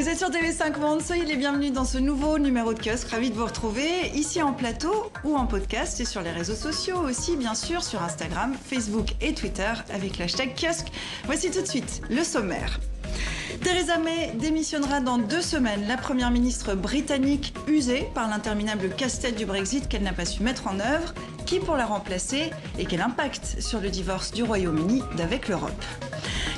Vous êtes sur TV5 Monde, soyez les bienvenus dans ce nouveau numéro de kiosque. Ravi de vous retrouver ici en plateau ou en podcast et sur les réseaux sociaux aussi, bien sûr, sur Instagram, Facebook et Twitter avec l'hashtag kiosque. Voici tout de suite le sommaire. Theresa May démissionnera dans 2 semaines. La première ministre britannique usée par l'interminable casse-tête du Brexit qu'elle n'a pas su mettre en œuvre. Qui pour la remplacer et quel impact sur le divorce du Royaume-Uni d'avec l'Europe?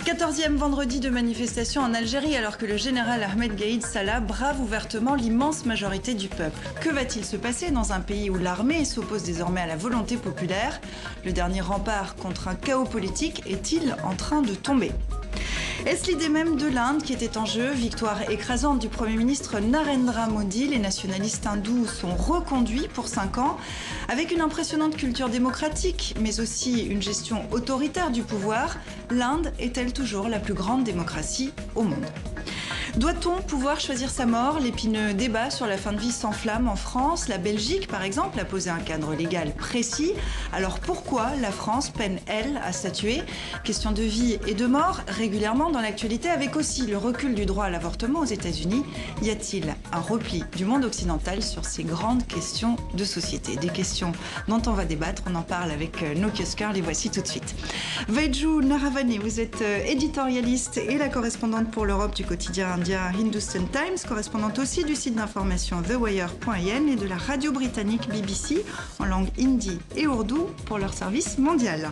14e vendredi de manifestation en Algérie alors que le général Ahmed Gaïd Salah brave ouvertement l'immense majorité du peuple. Que va-t-il se passer dans un pays où l'armée s'oppose désormais à la volonté populaire? Le dernier rempart contre un chaos politique est-il en train de tomber? Est-ce l'idée même de l'Inde qui était en jeu? Victoire écrasante du Premier ministre Narendra Modi. Les nationalistes hindous sont reconduits pour 5 ans avec une impressionnante culture démocratique, mais aussi une gestion autoritaire du pouvoir. L'Inde est-elle toujours la plus grande démocratie au monde? Doit-on pouvoir choisir sa mort? L'épineux débat sur la fin de vie s'enflamme en France. La Belgique, par exemple, a posé un cadre légal précis. Alors pourquoi la France peine, elle, à statuer? Question de vie et de mort régulièrement dans l'actualité, avec aussi le recul du droit à l'avortement aux États-Unis. Y a-t-il un repli du monde occidental sur ces grandes questions de société? Des questions dont on va débattre. On en parle avec nos kiosqueurs. Les voici tout de suite. Vaidju Naravane, vous êtes éditorialiste et la correspondante pour l'Europe du quotidien indien Hindustan Times, correspondante aussi du site d'information TheWire.in et de la radio britannique BBC en langue hindi et ourdou pour leur service mondial.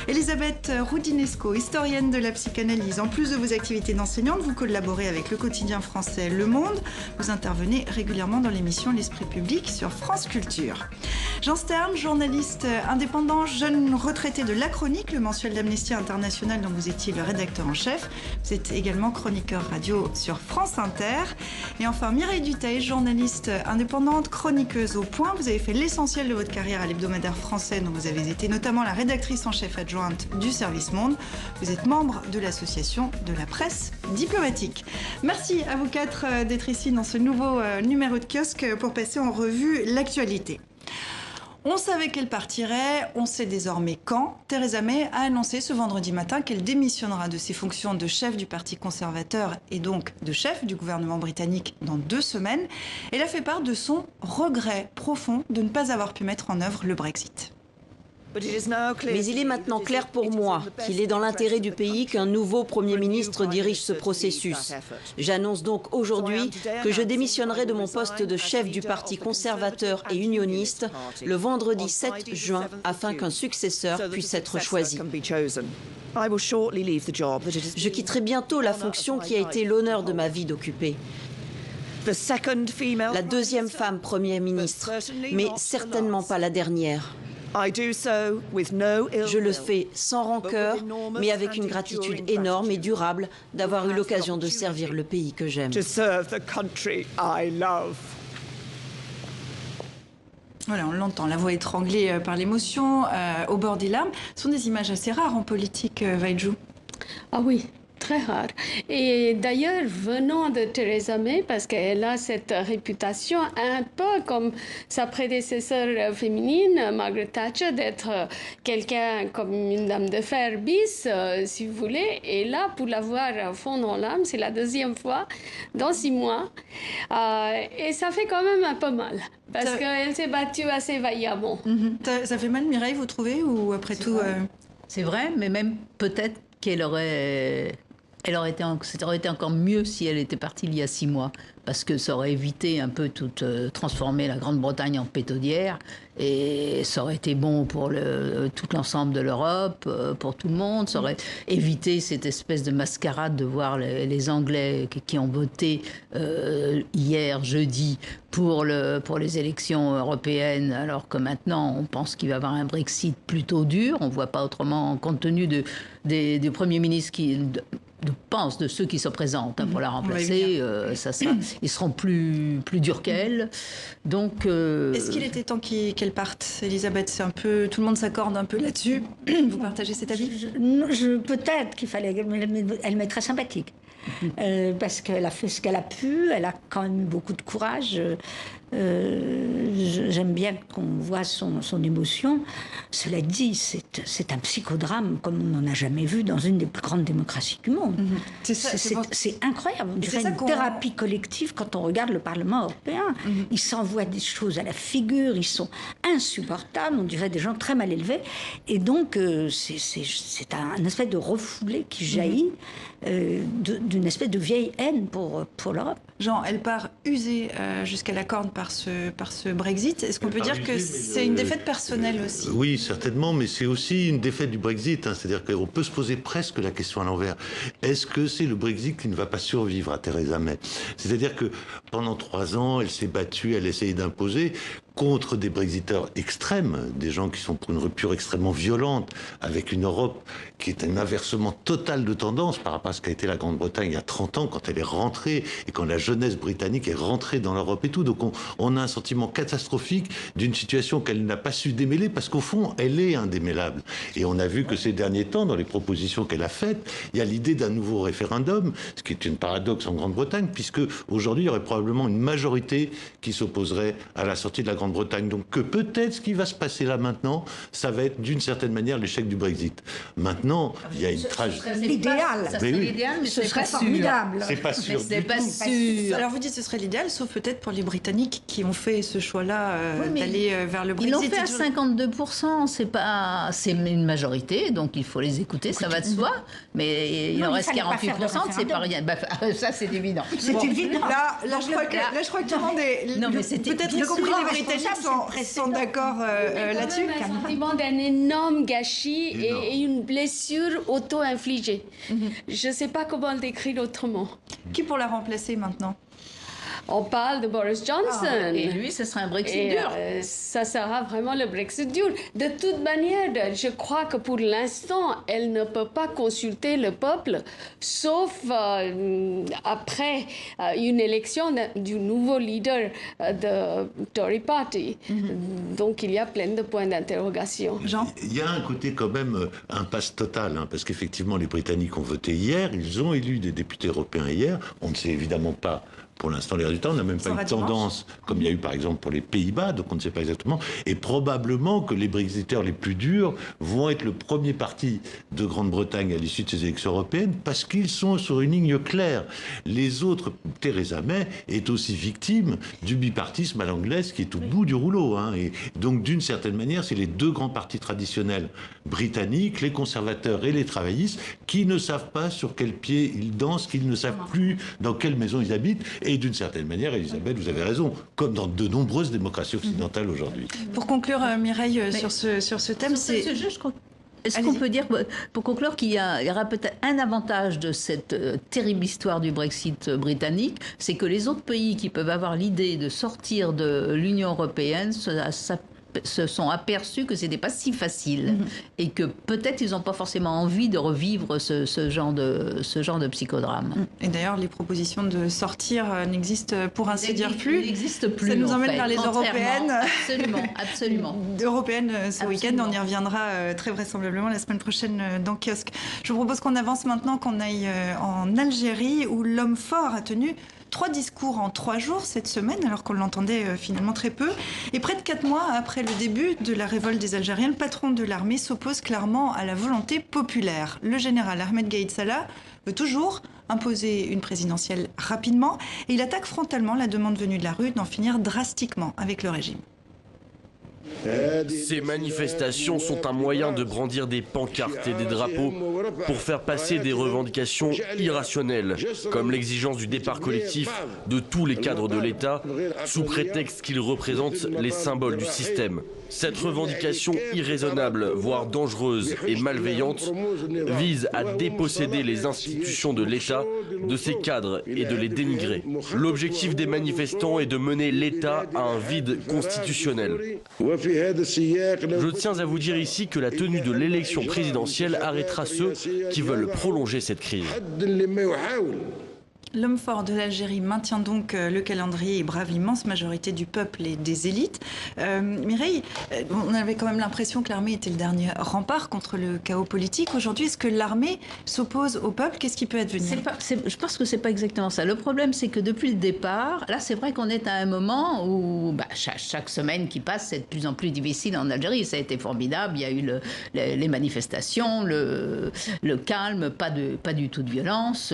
Elisabeth Roudinesco, historienne de la psychanalyse. En plus de vos activités d'enseignante, vous collaborez avec le quotidien français Le Monde. Vous intervenez régulièrement dans l'émission L'Esprit public sur France Culture. Jean Stern, journaliste indépendant, jeune retraité de La Chronique, le mensuel d'Amnesty International dont vous étiez le rédacteur en chef. Vous êtes également chroniqueur radio sur France Inter. Et enfin Mireille Dutheil, journaliste indépendante, chroniqueuse au Point. Vous avez fait l'essentiel de votre carrière à l'hebdomadaire français dont vous avez été notamment la rédactrice en chef adjointe du service Monde. Vous êtes membre de l'association de la presse diplomatique. Merci à vous 4 d'être ici dans ce nouveau numéro de kiosque pour passer en revue l'actualité. On savait qu'elle partirait, on sait désormais quand. Theresa May a annoncé ce vendredi matin qu'elle démissionnera de ses fonctions de chef du Parti conservateur et donc de chef du gouvernement britannique dans 2 semaines. Elle a fait part de son regret profond de ne pas avoir pu mettre en œuvre le Brexit. Mais il est maintenant clair pour moi qu'il est dans l'intérêt du pays qu'un nouveau Premier ministre dirige ce processus. J'annonce donc aujourd'hui que je démissionnerai de mon poste de chef du Parti conservateur et unioniste le vendredi 7 juin afin qu'un successeur puisse être choisi. Je quitterai bientôt la fonction qui a été l'honneur de ma vie d'occuper. La deuxième femme Premier ministre, mais certainement pas la dernière. Je le fais sans rancœur, mais avec une gratitude énorme et durable d'avoir eu l'occasion de servir le pays que j'aime. Voilà, on l'entend, la voix étranglée par l'émotion, au bord des larmes. Ce sont des images assez rares en politique, Vaidju. Ah oui. Très rare. Et d'ailleurs, venant de Theresa May, parce qu'elle a cette réputation un peu comme sa prédécesseur féminine, Margaret Thatcher, d'être quelqu'un comme une dame de fer bis, si vous voulez. Et là, pour la voir à fond dans l'âme, c'est la 2e fois dans 6 mois. Et ça fait quand même un peu mal, parce qu'elle s'est battue assez vaillamment. Ça fait mal, Mireille, vous trouvez? Ou après tout... C'est vrai, mais même peut-être qu'elle aurait... ça aurait été encore mieux si elle était partie il y a 6 mois, parce que ça aurait évité un peu transformer la Grande-Bretagne en pétaudière, et ça aurait été bon pour tout l'ensemble de l'Europe, pour tout le monde. Ça aurait évité cette espèce de mascarade de voir les Anglais qui ont voté hier, jeudi, pour les élections européennes, alors que maintenant on pense qu'il va y avoir un Brexit plutôt dur. On ne voit pas autrement, compte tenu des premiers ministres de ceux qui se présentent pour la remplacer, ils seront plus durs qu'elle. Donc, est-ce qu'il était temps qu'elle parte, Elisabeth? C'est un peu, tout le monde s'accorde un peu là-dessus. Vous partagez cet avis? Peut-être qu'il fallait. Elle m'est très sympathique. Parce qu'elle a fait ce qu'elle a pu, elle a quand même eu beaucoup de courage. J'aime bien qu'on voit son émotion. Cela dit, c'est un psychodrame comme on n'en a jamais vu dans une des plus grandes démocraties du monde. C'est incroyable. On dirait une thérapie collective quand on regarde le Parlement européen. Ils s'envoient des choses à la figure, ils sont insupportables, on dirait des gens très mal élevés. Et donc, c'est un espèce de refoulé qui jaillit d'une espèce de vieille haine pour l'Europe. Jean, elle part usée jusqu'à la corde par ce Brexit. Est-ce qu'on peut dire que c'est une défaite personnelle aussi? Oui, certainement, mais c'est aussi une défaite du Brexit. C'est-à-dire qu'on peut se poser presque la question à l'envers. Est-ce que c'est le Brexit qui ne va pas survivre à Theresa May? C'est-à-dire que pendant 3 ans, elle s'est battue, elle essayait d'imposer contre des Brexiteurs extrêmes, des gens qui sont pour une rupture extrêmement violente, avec une Europe qui est un inversement total de tendance par rapport à ce qu'a été la Grande-Bretagne il y a 30 ans, quand elle est rentrée, et quand la jeunesse britannique est rentrée dans l'Europe et tout. Donc on a un sentiment catastrophique d'une situation qu'elle n'a pas su démêler, parce qu'au fond, elle est indémêlable. Et on a vu que ces derniers temps, dans les propositions qu'elle a faites, il y a l'idée d'un nouveau référendum, ce qui est une paradoxe en Grande-Bretagne, puisque aujourd'hui, il y aurait probablement une majorité qui s'opposerait à la sortie de la Grande-Bretagne. Donc que peut-être ce qui va se passer là maintenant, ça va être d'une certaine manière l'échec du Brexit. Maintenant, il y a une tragédie. L'idéal. Ça serait l'idéal, mais ce c'est serait pas sûr. formidable. C'est pas sûr. Mais c'est pas sûr. Alors vous dites que ce serait l'idéal, sauf peut-être pour les Britanniques qui ont fait ce choix-là d'aller vers le Brexit. Ils l'ont fait à 52%, c'est une majorité, donc il faut les écouter, ça va de soi. Mais il en reste 48%, c'est pas rien. Ça, c'est évident. C'est évident. Là, je crois que tout le monde est... Non, mais c'était peut-être y compris les Britanniques sont d'accord là-dessus. Il y a un sentiment d'un énorme gâchis et une blessure auto-infligée. Je ne sais pas comment le décrire autrement. Qui pour la remplacer maintenant? On parle de Boris Johnson. Et lui, ce sera un Brexit dur. Ça sera vraiment le Brexit dur. De toute manière, je crois que pour l'instant, elle ne peut pas consulter le peuple, sauf après une élection du nouveau leader de Tory Party. Donc, il y a plein de points d'interrogation. Jean? Il y a un côté quand même impasse totale, parce qu'effectivement, les Britanniques ont voté hier, ils ont élu des députés européens hier. On ne sait évidemment pas pour l'instant les résultats, on n'a même pas une tendance comme il y a eu par exemple pour les Pays-Bas, donc on ne sait pas exactement, et probablement que les Brexiteurs les plus durs vont être le premier parti de Grande-Bretagne à l'issue de ces élections européennes, parce qu'ils sont sur une ligne claire. Les autres, Theresa May est aussi victime du bipartisme à l'anglaise qui est au bout du rouleau, et donc d'une certaine manière c'est les deux grands partis traditionnels britanniques, les conservateurs et les travaillistes, qui ne savent pas sur quel pied ils dansent, qu'ils ne savent plus dans quelle maison ils habitent. Et d'une certaine manière, Elisabeth, vous avez raison, comme dans de nombreuses démocraties occidentales aujourd'hui. Pour conclure, Mireille, sur ce thème, c'est... Est-ce qu'on peut dire, pour conclure, qu'il y aura peut-être un avantage de cette terrible histoire du Brexit britannique, c'est que les autres pays qui peuvent avoir l'idée de sortir de l'Union européenne se sont aperçus que c'était pas si facile et que peut-être ils n'ont pas forcément envie de revivre ce genre de psychodrame. Et d'ailleurs, les propositions de sortir n'existent pour ainsi dire plus. N'existent plus. Ça nous emmène vers les européennes. Absolument. Européennes ce week-end, on y reviendra très vraisemblablement la semaine prochaine dans Kiosque. Je vous propose qu'on avance maintenant, qu'on aille en Algérie où l'homme fort a tenu 3 discours en 3 jours cette semaine, alors qu'on l'entendait finalement très peu. Et près de 4 mois après le début de la révolte des Algériens, le patron de l'armée s'oppose clairement à la volonté populaire. Le général Ahmed Gaïd Salah veut toujours imposer une présidentielle rapidement et il attaque frontalement la demande venue de la rue d'en finir drastiquement avec le régime. Ces manifestations sont un moyen de brandir des pancartes et des drapeaux pour faire passer des revendications irrationnelles, comme l'exigence du départ collectif de tous les cadres de l'État, sous prétexte qu'ils représentent les symboles du système. Cette revendication irraisonnable, voire dangereuse et malveillante, vise à déposséder les institutions de l'État de ses cadres et de les dénigrer. L'objectif des manifestants est de mener l'État à un vide constitutionnel. Je tiens à vous dire ici que la tenue de l'élection présidentielle arrêtera ceux qui veulent prolonger cette crise. L'homme fort de l'Algérie maintient donc le calendrier et brave l'immense majorité du peuple et des élites. Mireille, on avait quand même l'impression que l'armée était le dernier rempart contre le chaos politique. Aujourd'hui, est-ce que l'armée s'oppose au peuple? Qu'est-ce qui peut advenir? Je pense que c'est pas exactement ça. Le problème, c'est que depuis le départ, là, c'est vrai qu'on est à un moment où chaque semaine qui passe, c'est de plus en plus difficile en Algérie. Ça a été formidable. Il y a eu les manifestations, le calme, pas du tout de violence.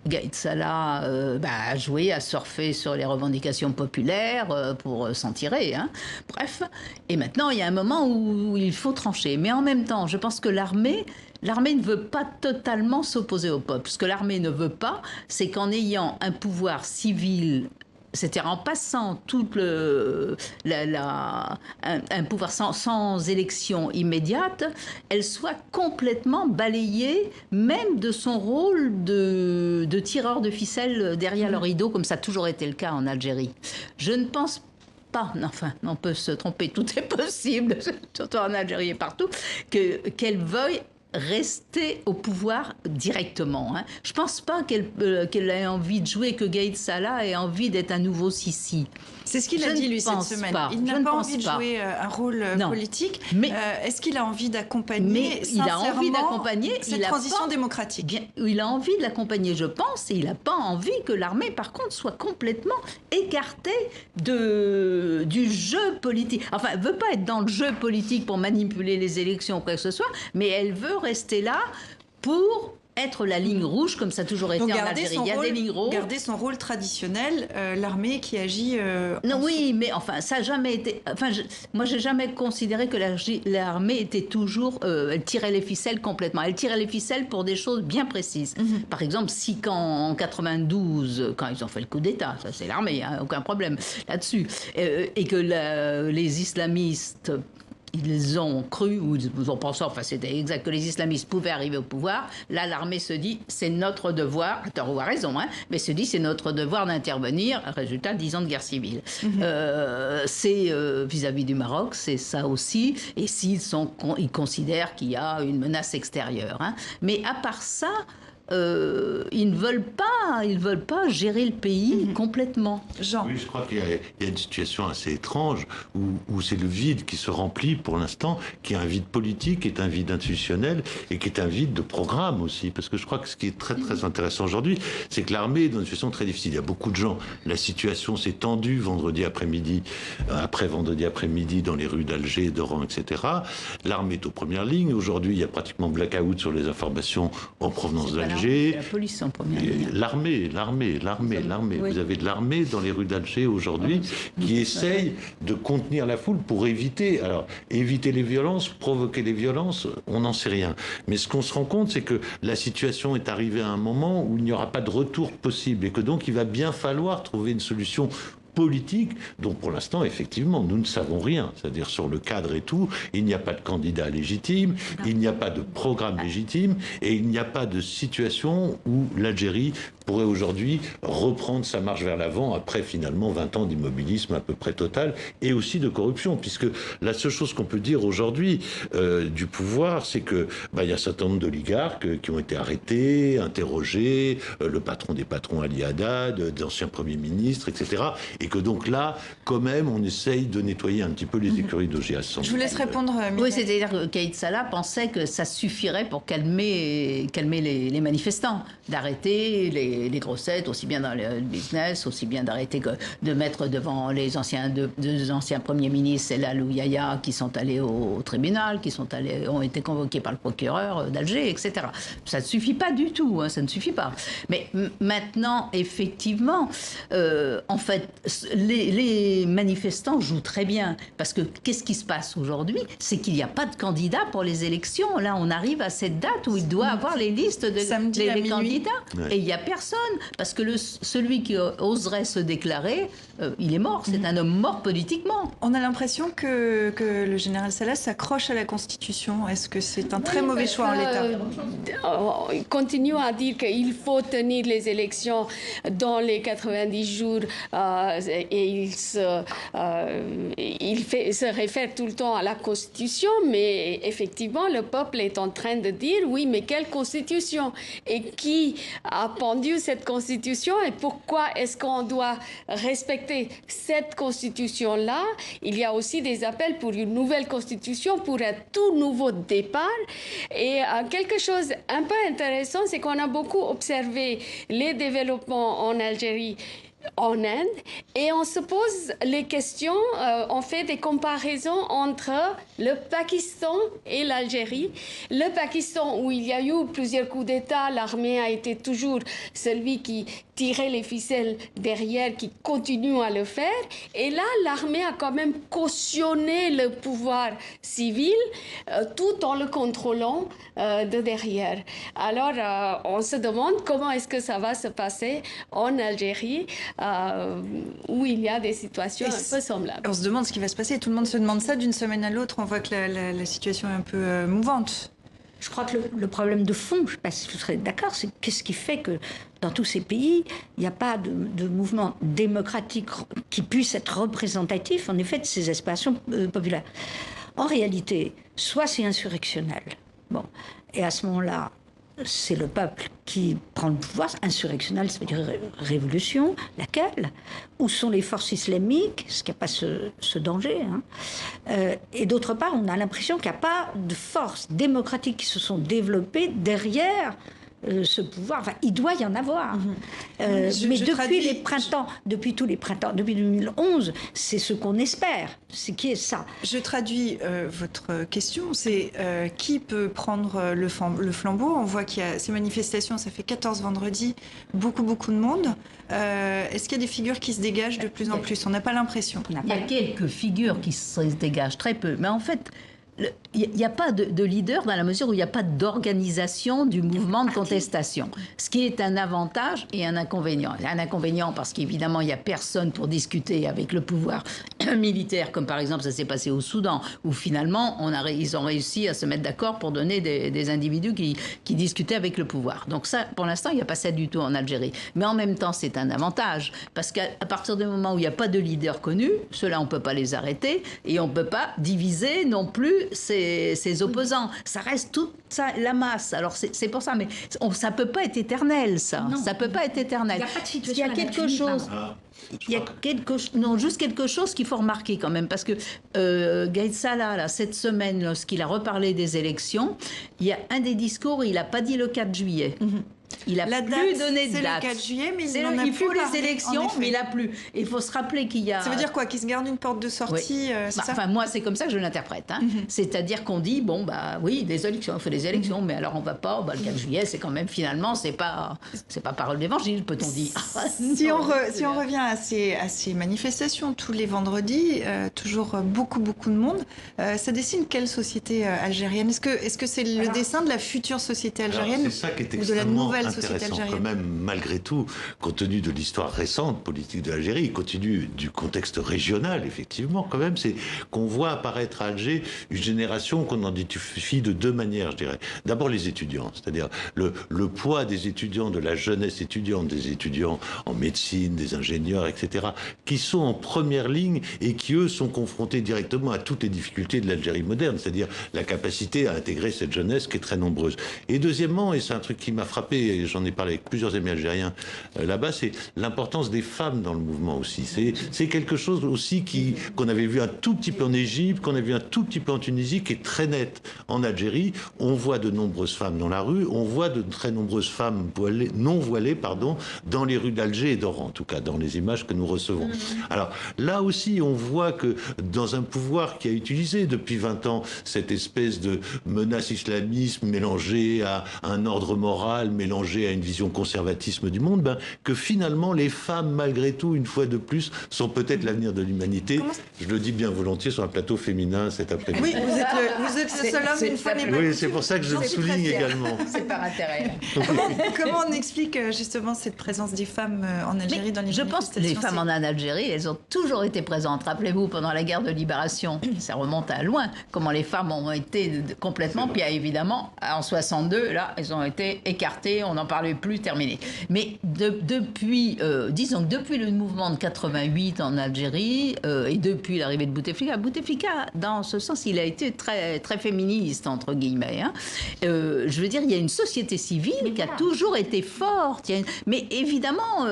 Gaïd Salah a joué, a surfé sur les revendications populaires pour s'en tirer. Hein. Bref, et maintenant, il y a un moment où il faut trancher. Mais en même temps, je pense que l'armée ne veut pas totalement s'opposer au peuple. Ce que l'armée ne veut pas, c'est qu'en ayant un pouvoir civil, c'est-à-dire en passant tout un pouvoir sans élection immédiate, elle soit complètement balayée, même de son rôle de tireur de ficelle derrière le rideau, comme ça a toujours été le cas en Algérie. Je ne pense pas, enfin, on peut se tromper, tout est possible, surtout en Algérie et partout, qu'elle veuille rester au pouvoir directement. Hein. Je ne pense pas qu'elle ait envie de jouer, que Gaïd Salah ait envie d'être un nouveau Sisi. C'est ce qu'il a dit, lui, cette semaine. Il n'a pas envie de jouer un rôle politique. Mais est-ce qu'il a envie d'accompagner cette transition démocratique? Bien, il a envie de l'accompagner, je pense, et il n'a pas envie que l'armée, par contre, soit complètement écartée du jeu politique. Enfin, elle ne veut pas être dans le jeu politique pour manipuler les élections ou quoi que ce soit, mais elle veut rester là pour être la ligne rouge, comme ça a toujours été en Algérie. Il y a des lignes rouges. Garder son rôle traditionnel, l'armée qui agit... non, oui, mais enfin, ça n'a jamais été... Enfin, moi, je n'ai jamais considéré que l'armée était toujours... elle tirait les ficelles complètement. Elle tirait les ficelles pour des choses bien précises. Par exemple, si en 92, quand ils ont fait le coup d'État, ça c'est l'armée, hein, aucun problème là-dessus, et que les islamistes... Ils ont cru, ou ils ont pensé, enfin c'était exact, que les islamistes pouvaient arriver au pouvoir. Là, l'armée se dit, c'est notre devoir, à tort ou à raison, hein, mais se dit, c'est notre devoir d'intervenir. Résultat, 10 ans de guerre civile. C'est vis-à-vis du Maroc, c'est ça aussi. Et ils considèrent qu'il y a une menace extérieure. Hein. Mais à part ça... ils ne veulent pas gérer le pays complètement. Jean. Oui, je crois qu'il y a une situation assez étrange où c'est le vide qui se remplit pour l'instant, qui est un vide politique, qui est un vide institutionnel et qui est un vide de programme aussi. Parce que je crois que ce qui est très très intéressant aujourd'hui, c'est que l'armée est dans une situation très difficile. Il y a beaucoup de gens. La situation s'est tendue vendredi après-midi dans les rues d'Alger, d'Oran, etc. L'armée est aux premières lignes. Aujourd'hui, il y a pratiquement blackout sur les informations en provenance d'Alger. La police en première ligne. L'armée. Oui. Vous avez de l'armée dans les rues d'Alger aujourd'hui qui essaye de contenir la foule pour éviter les violences, provoquer les violences, on n'en sait rien. Mais ce qu'on se rend compte, c'est que la situation est arrivée à un moment où il n'y aura pas de retour possible et que donc il va bien falloir trouver une solution politique, dont pour l'instant, effectivement, nous ne savons rien. C'est-à-dire sur le cadre et tout, il n'y a pas de candidat légitime, il n'y a pas de programme légitime, et il n'y a pas de situation où l'Algérie pourrait aujourd'hui reprendre sa marche vers l'avant après finalement 20 ans d'immobilisme à peu près total et aussi de corruption, puisque la seule chose qu'on peut dire aujourd'hui du pouvoir, c'est que y a un certain nombre d'oligarques qui ont été arrêtés, interrogés, le patron des patrons Ali Haddad, d'anciens premiers ministres, etc. Et que donc là, quand même, on essaye de nettoyer un petit peu les écuries d'OGA. Je vous laisse répondre, Mireille. Oui, c'est-à-dire que Gaïd Salah pensait que ça suffirait pour calmer les manifestants, d'arrêter les grossettes, aussi bien dans le business, aussi bien d'arrêter que de mettre devant les deux anciens premiers ministres, Elal ou Yahya, qui sont allés au tribunal, ont été convoqués par le procureur d'Alger, etc. Ça ne suffit pas du tout, hein, ça ne suffit pas. Mais maintenant, effectivement, en fait, les manifestants jouent très bien. Parce que qu'est-ce qui se passe aujourd'hui? C'est qu'il n'y a pas de candidat pour les élections. Là, on arrive à cette date où il doit avoir les listes des candidats. Ouais. Et il n'y a personne. Parce que celui qui oserait se déclarer, il est mort. C'est un homme mort politiquement. On a l'impression que le général Salah s'accroche à la Constitution. Est-ce que c'est un très mauvais choix en l'état? Il continue à dire qu'il faut tenir les élections dans les 90 jours il se réfère tout le temps à la Constitution, mais effectivement, le peuple est en train de dire, oui, mais quelle Constitution? Et qui a pendu cette Constitution? Et pourquoi est-ce qu'on doit respecter cette Constitution-là? Il y a aussi des appels pour une nouvelle Constitution, pour un tout nouveau départ. Et quelque chose un peu intéressant, c'est qu'on a beaucoup observé les développements en Algérie, en Inde, et on se pose les questions, on fait des comparaisons entre le Pakistan et l'Algérie. Le Pakistan, où il y a eu plusieurs coups d'État, l'armée a été toujours celui qui tirait les ficelles derrière, qui continue à le faire. Et là, l'armée a quand même cautionné le pouvoir civil, tout en le contrôlant de derrière. Alors, on se demande comment est-ce que ça va se passer en Algérie, où il y a des situations un peu semblables. On se demande ce qui va se passer. Tout le monde se demande ça d'une semaine à l'autre. On voit que la situation est un peu mouvante. Je crois que le problème de fond, je ne sais pas si vous serez d'accord, c'est qu'est-ce qui fait que dans tous ces pays, il n'y a pas de mouvement démocratique qui puisse être représentatif, en effet, de ces aspirations populaires. En réalité, soit c'est insurrectionnel, bon, et à ce moment-là, c'est le peuple qui prend le pouvoir, insurrectionnel, ça veut dire révolution, laquelle? Où sont les forces islamiques? Est-ce qu'il n'y a pas ce danger, hein? Et d'autre part, on a l'impression qu'il n'y a pas de forces démocratiques qui se sont développées derrière ce pouvoir. Enfin, il doit y en avoir. Mais depuis tous les printemps, depuis 2011, c'est ce qu'on espère. C'est qui est ça. Je traduis votre question. C'est qui peut prendre le flambeau? On voit qu'il y a ces manifestations, ça fait 14 vendredis, beaucoup de monde. Est-ce qu'il y a des figures qui se dégagent de plus en plus? On n'a pas l'impression. Il y a quelques figures qui se dégagent, très peu. Mais en fait, il n'y a pas de leader dans la mesure où il n'y a pas d'organisation du mouvement de contestation. Ce qui est un avantage et un inconvénient. Un inconvénient parce qu'évidemment, il n'y a personne pour discuter avec le pouvoir militaire, comme par exemple ça s'est passé au Soudan, où finalement, ils ont réussi à se mettre d'accord pour donner des individus qui discutaient avec le pouvoir. Donc ça, pour l'instant, il n'y a pas ça du tout en Algérie. Mais en même temps, c'est un avantage. Parce qu'à partir du moment où il n'y a pas de leader connu, ceux-là, on ne peut pas les arrêter et on ne peut pas diviser non plus ses opposants. Ça reste toute la masse. Alors c'est pour ça, mais ça peut pas être éternel, ça. Non. Ça peut pas être éternel. Il n'y a pas de situation. Il y a quelque chose. Il y a juste quelque chose qu'il faut remarquer quand même, parce que Gaïd Salah, là, cette semaine, lorsqu'il a reparlé des élections, il y a un des discours, il n'a pas dit le 4 juillet. Il a plus donné de date. C'est le 4 juillet, mais il n'en a il plus faut parlé, les élections, mais il n'a plus. Il faut se rappeler qu'il y a... Ça veut dire quoi? Qu'il se garde une porte de sortie, c'est ça? Enfin, moi, c'est comme ça que je l'interprète. Hein. C'est-à-dire qu'on dit, bon, bah oui, des élections, on fait des élections, mais alors on va pas, le 4 juillet, c'est quand même, finalement, c'est pas parole d'évangile, peut-on dire. Si on revient à ces manifestations tous les vendredis, toujours beaucoup de monde, ça dessine quelle société algérienne? Est-ce que c'est le dessin de la future société algérienne? C'est ça qui est ou de la nouvelle société intéressant algérienne? quand même, malgré tout, compte tenu de l'histoire récente politique de l'Algérie, compte tenu du contexte régional, effectivement, quand même, c'est qu'on voit apparaître à Alger une génération qu'on identifie de deux manières, je dirais. D'abord les étudiants, c'est-à-dire le poids des étudiants, de la jeunesse étudiante, des étudiants en médecine, des ingénieurs, etc., qui sont en première ligne et qui, eux, sont confrontés directement à toutes les difficultés de l'Algérie moderne, c'est-à-dire la capacité à intégrer cette jeunesse qui est très nombreuse. Et deuxièmement, et c'est un truc qui m'a frappé, et j'en ai parlé avec plusieurs amis algériens là-bas, c'est l'importance des femmes dans le mouvement aussi. C'est quelque chose aussi qu'on avait vu un tout petit peu en Égypte, qu'on a vu un tout petit peu en Tunisie, qui est très net en Algérie. On voit de nombreuses femmes dans la rue, on voit de très nombreuses femmes non voilées, dans les rues d'Alger et d'Oran, en tout cas, dans les images que nous recevons. Alors là aussi, on voit que dans un pouvoir qui a utilisé depuis 20 ans cette espèce de menace islamisme mélangée à un ordre moral, mélangée à une vision conservatisme du monde, que finalement les femmes, malgré tout, une fois de plus, sont peut-être l'avenir de l'humanité. Je le dis bien volontiers sur un plateau féminin cet après-midi. Oui, vous êtes le seul homme, une fois n'est pas Oui, c'est pour ça que je le souligne également. C'est par intérêt. Comment on explique justement cette présence des femmes en Algérie dans les Je pense que les femmes en Algérie, elles ont toujours été présentes. Rappelez-vous, pendant la guerre de libération, ça remonte à loin, comment les femmes ont été complètement, puis évidemment, en 62, là, elles ont été écartées, on n'en parlait plus, terminé. Mais depuis, disons que depuis le mouvement de 88 en Algérie et depuis l'arrivée de Bouteflika, dans ce sens, il a été très, très féministe, entre guillemets. Hein. Je veux dire, il y a une société civile qui a toujours été forte. Mais évidemment,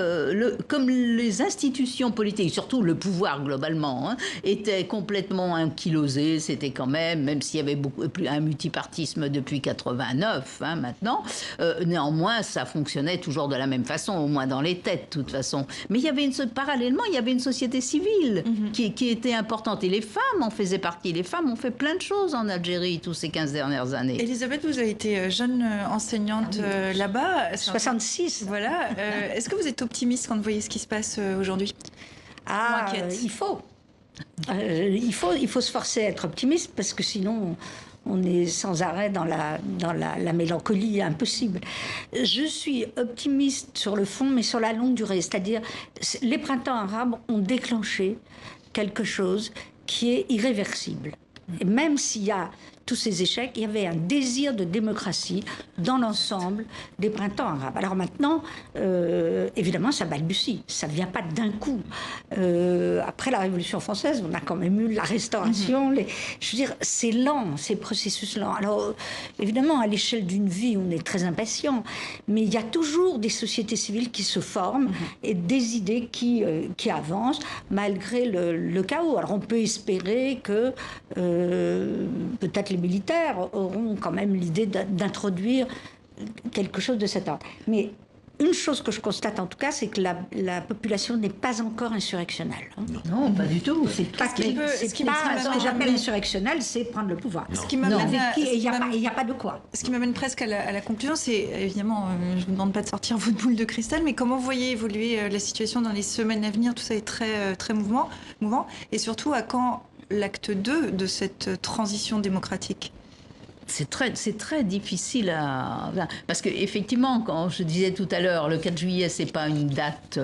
comme les institutions politiques, surtout le pouvoir globalement, hein, étaient complètement ankylosées, c'était quand même s'il y avait beaucoup plus un multipartisme depuis 89, hein, maintenant, néanmoins, ça fonctionnait toujours de la même façon, au moins dans les têtes, de toute façon. Mais parallèlement, il y avait une société civile qui était importante. Et les femmes en faisaient partie. Les femmes ont fait plein de choses en Algérie tous ces 15 dernières années. Elisabeth, vous avez été jeune enseignante là-bas. 66. Voilà. Est-ce que vous êtes optimiste quand vous voyez ce qui se passe aujourd'hui? Il faut. Il faut se forcer à être optimiste parce que sinon on est sans arrêt dans la mélancolie impossible. Je suis optimiste sur le fond, mais sur la longue durée. C'est-à-dire, les printemps arabes ont déclenché quelque chose qui est irréversible. Et même s'il y a tous ces échecs, il y avait un désir de démocratie dans l'ensemble des printemps arabes. Alors maintenant, évidemment, ça balbutie, ça ne vient pas d'un coup. Après la Révolution française, on a quand même eu la Restauration. Je veux dire, c'est lent, ces processus lents. Alors, évidemment, à l'échelle d'une vie, on est très impatient, mais il y a toujours des sociétés civiles qui se forment et des idées qui avancent malgré le chaos. Alors, on peut espérer que peut-être les militaires auront quand même l'idée d'introduire quelque chose de cet ordre. Mais une chose que je constate en tout cas, c'est que la population n'est pas encore insurrectionnelle. Non, pas du tout. Ce que j'appelle insurrectionnel, c'est prendre le pouvoir. Il n'y a pas de quoi. Ce qui m'amène presque à la conclusion, c'est évidemment, je ne vous demande pas de sortir votre boule de cristal, mais comment vous voyez évoluer la situation dans les semaines à venir? Tout ça est très, très mouvant. Et surtout, à quand l'acte 2 de cette transition démocratique? C'est très difficile parce que effectivement, quand je disais tout à l'heure, le 4 juillet, c'est pas une date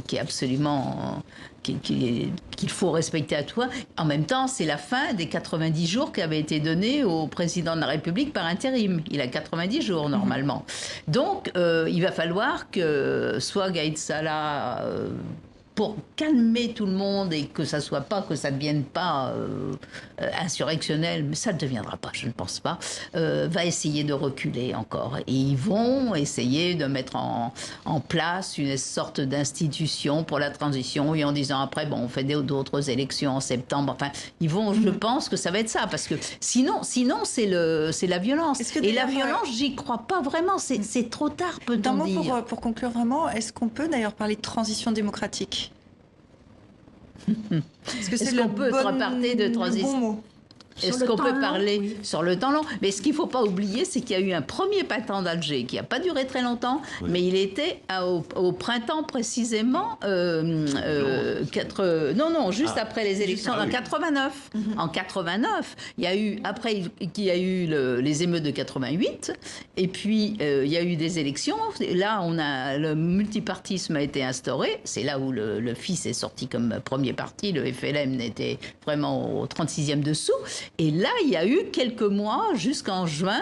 qui est absolument qu'il faut respecter à toi. En même temps, c'est la fin des 90 jours qui avaient été donnés au président de la République par intérim. Il a 90 jours normalement. Donc, il va falloir que soit Gaïd Salah pour calmer tout le monde et que ça ne devienne pas insurrectionnel, mais ça ne deviendra pas, je ne pense pas, va essayer de reculer encore. Et ils vont essayer de mettre en place une sorte d'institution pour la transition, et en disant après, bon, on fait d'autres élections en septembre. Enfin, ils vont, je pense que ça va être ça, parce que sinon c'est la violence. Et la violence, j'y crois pas vraiment, c'est trop tard, peut-on dire. Pour conclure vraiment, est-ce qu'on peut d'ailleurs parler de transition démocratique? Est-ce qu'on peut repartir de transition? Est-ce qu'on peut parler sur le temps long? Mais ce qu'il ne faut pas oublier, c'est qu'il y a eu un premier printemps d'Alger qui n'a pas duré très longtemps, mais il était au printemps précisément, juste après les élections, en 89. En 89, il y a eu, après qu'il y a eu les émeutes de 88, et puis il y a eu des élections. Là, le multipartisme a été instauré. C'est là où le FIS est sorti comme premier parti. Le FLN était vraiment au 36e dessous. Et là, il y a eu quelques mois, jusqu'en juin,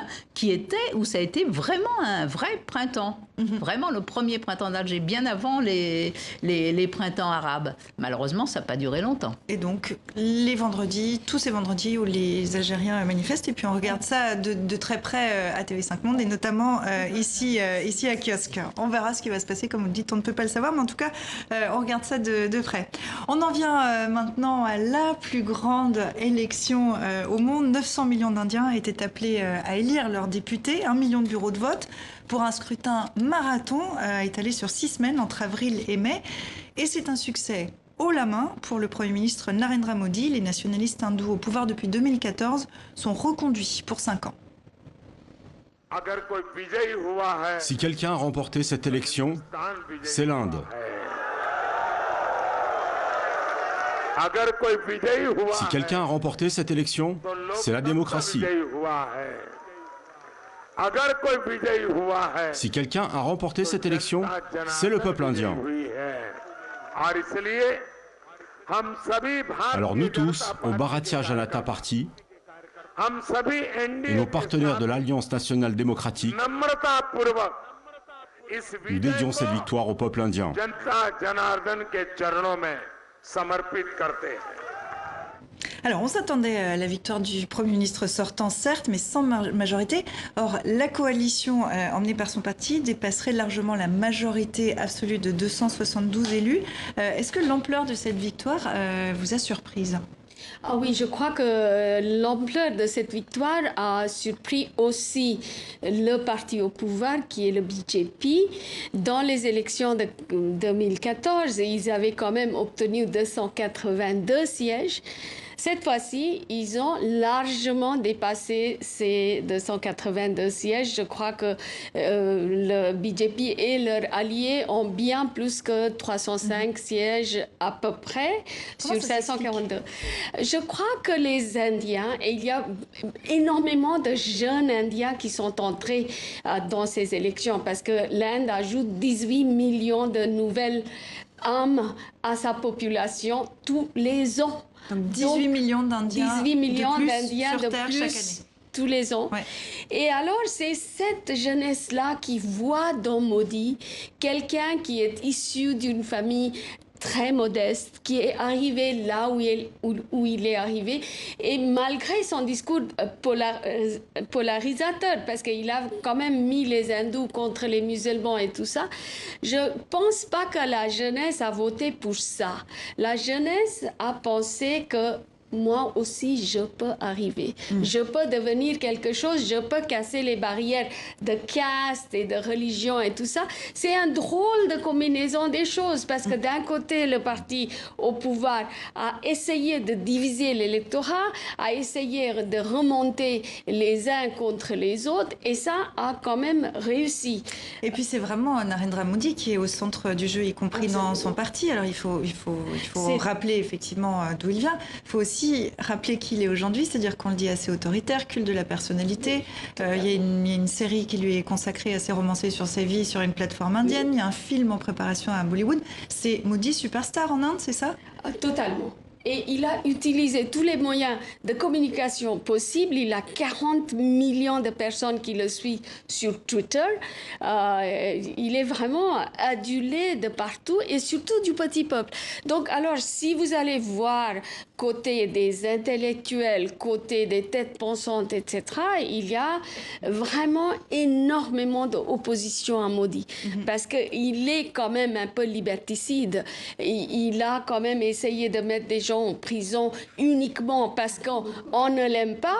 où ça a été vraiment un vrai printemps. Vraiment le premier printemps d'Alger, bien avant les printemps arabes. Malheureusement, ça n'a pas duré longtemps. Et donc, tous ces vendredis où les Algériens manifestent, et puis on regarde ça de très près à TV5 Monde, et notamment ici à Kiosque. On verra ce qui va se passer, comme vous le dites, on ne peut pas le savoir, mais en tout cas, on regarde ça de près. On en vient maintenant à la plus grande élection au monde. 900 millions d'Indiens étaient appelés à élire leurs députés, 1 million de bureaux de vote, pour un scrutin marathon étalé sur 6 semaines entre avril et mai. Et c'est un succès haut la main pour le Premier ministre Narendra Modi. Les nationalistes hindous au pouvoir depuis 2014 sont reconduits pour 5 ans. Si quelqu'un a remporté cette élection, c'est l'Inde. Si quelqu'un a remporté cette élection, c'est la démocratie. Si quelqu'un a remporté cette élection, c'est le peuple indien. Alors nous tous, au Bharatiya Janata Party, et nos partenaires de l'Alliance nationale démocratique, Nous dédions cette victoire au peuple indien. Alors, on s'attendait à la victoire du Premier ministre sortant, certes, mais sans majorité. Or, la coalition emmenée par son parti dépasserait largement la majorité absolue de 272 élus. Est-ce que l'ampleur de cette victoire vous a surprise ? Ah oui, je crois que l'ampleur de cette victoire a surpris aussi le parti au pouvoir, qui est le BJP. Dans les élections de 2014, ils avaient quand même obtenu 282 sièges. Cette fois-ci, ils ont largement dépassé ces 282 sièges. Je crois que le BJP et leurs alliés ont bien plus que 305 sièges à peu près sur 542. Je crois que les Indiens, et il y a énormément de jeunes Indiens qui sont entrés dans ces élections parce que l'Inde ajoute 18 millions de nouvelles âmes à sa population tous les ans. Donc 18 millions d'Indiens 18 millions de d'Indiens sur de Terre plus chaque année. Tous les ans. Ouais. Et alors, c'est cette jeunesse-là qui voit dans Modi quelqu'un qui est issu d'une famille très modeste, qui est arrivé là où il est arrivé, et malgré son discours polarisateur, parce qu'il a quand même mis les hindous contre les musulmans et tout ça, je pense pas que la jeunesse a voté pour ça. La jeunesse a pensé que moi aussi, je peux arriver. Je peux devenir quelque chose, je peux casser les barrières de caste et de religion et tout ça. C'est un drôle de combinaison des choses parce que d'un côté, le parti au pouvoir a essayé de diviser l'électorat, a essayé de remonter les uns contre les autres et ça a quand même réussi. Et puis c'est vraiment Narendra Modi qui est au centre du jeu, y compris dans son parti. Alors il faut rappeler effectivement d'où il vient. Il faut aussi rappeler qui il est aujourd'hui, c'est-à-dire qu'on le dit assez autoritaire, culte de la personnalité. Il y a une série qui lui est consacrée, assez romancée sur sa vie, sur une plateforme indienne. Il y a un film en préparation à Bollywood. C'est Modi Superstar en Inde, c'est ça ? Totalement. Et il a utilisé tous les moyens de communication possibles. Il a 40 millions de personnes qui le suivent sur Twitter. Il est vraiment adulé de partout et surtout du petit peuple. Donc, alors, si vous allez voir côté des intellectuels, côté des têtes pensantes, etc., il y a vraiment énormément d'opposition à Modi. Parce qu'il est quand même un peu liberticide. Il a quand même essayé de mettre des gens en prison uniquement parce qu'on ne l'aime pas.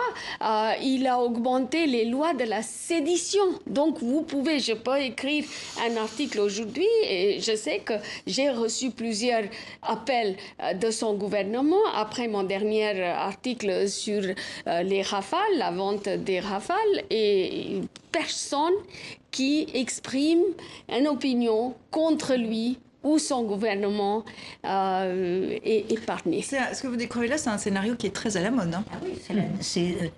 Il a augmenté les lois de la sédition. Donc, je peux écrire un article aujourd'hui et je sais que j'ai reçu plusieurs appels de son gouvernement après mon dernier article sur les Rafales, la vente des Rafales, et personne qui exprime une opinion contre lui où son gouvernement est épargné. Ce que vous découvrez là, c'est un scénario qui est très à la mode. Hein. Ah oui, c'est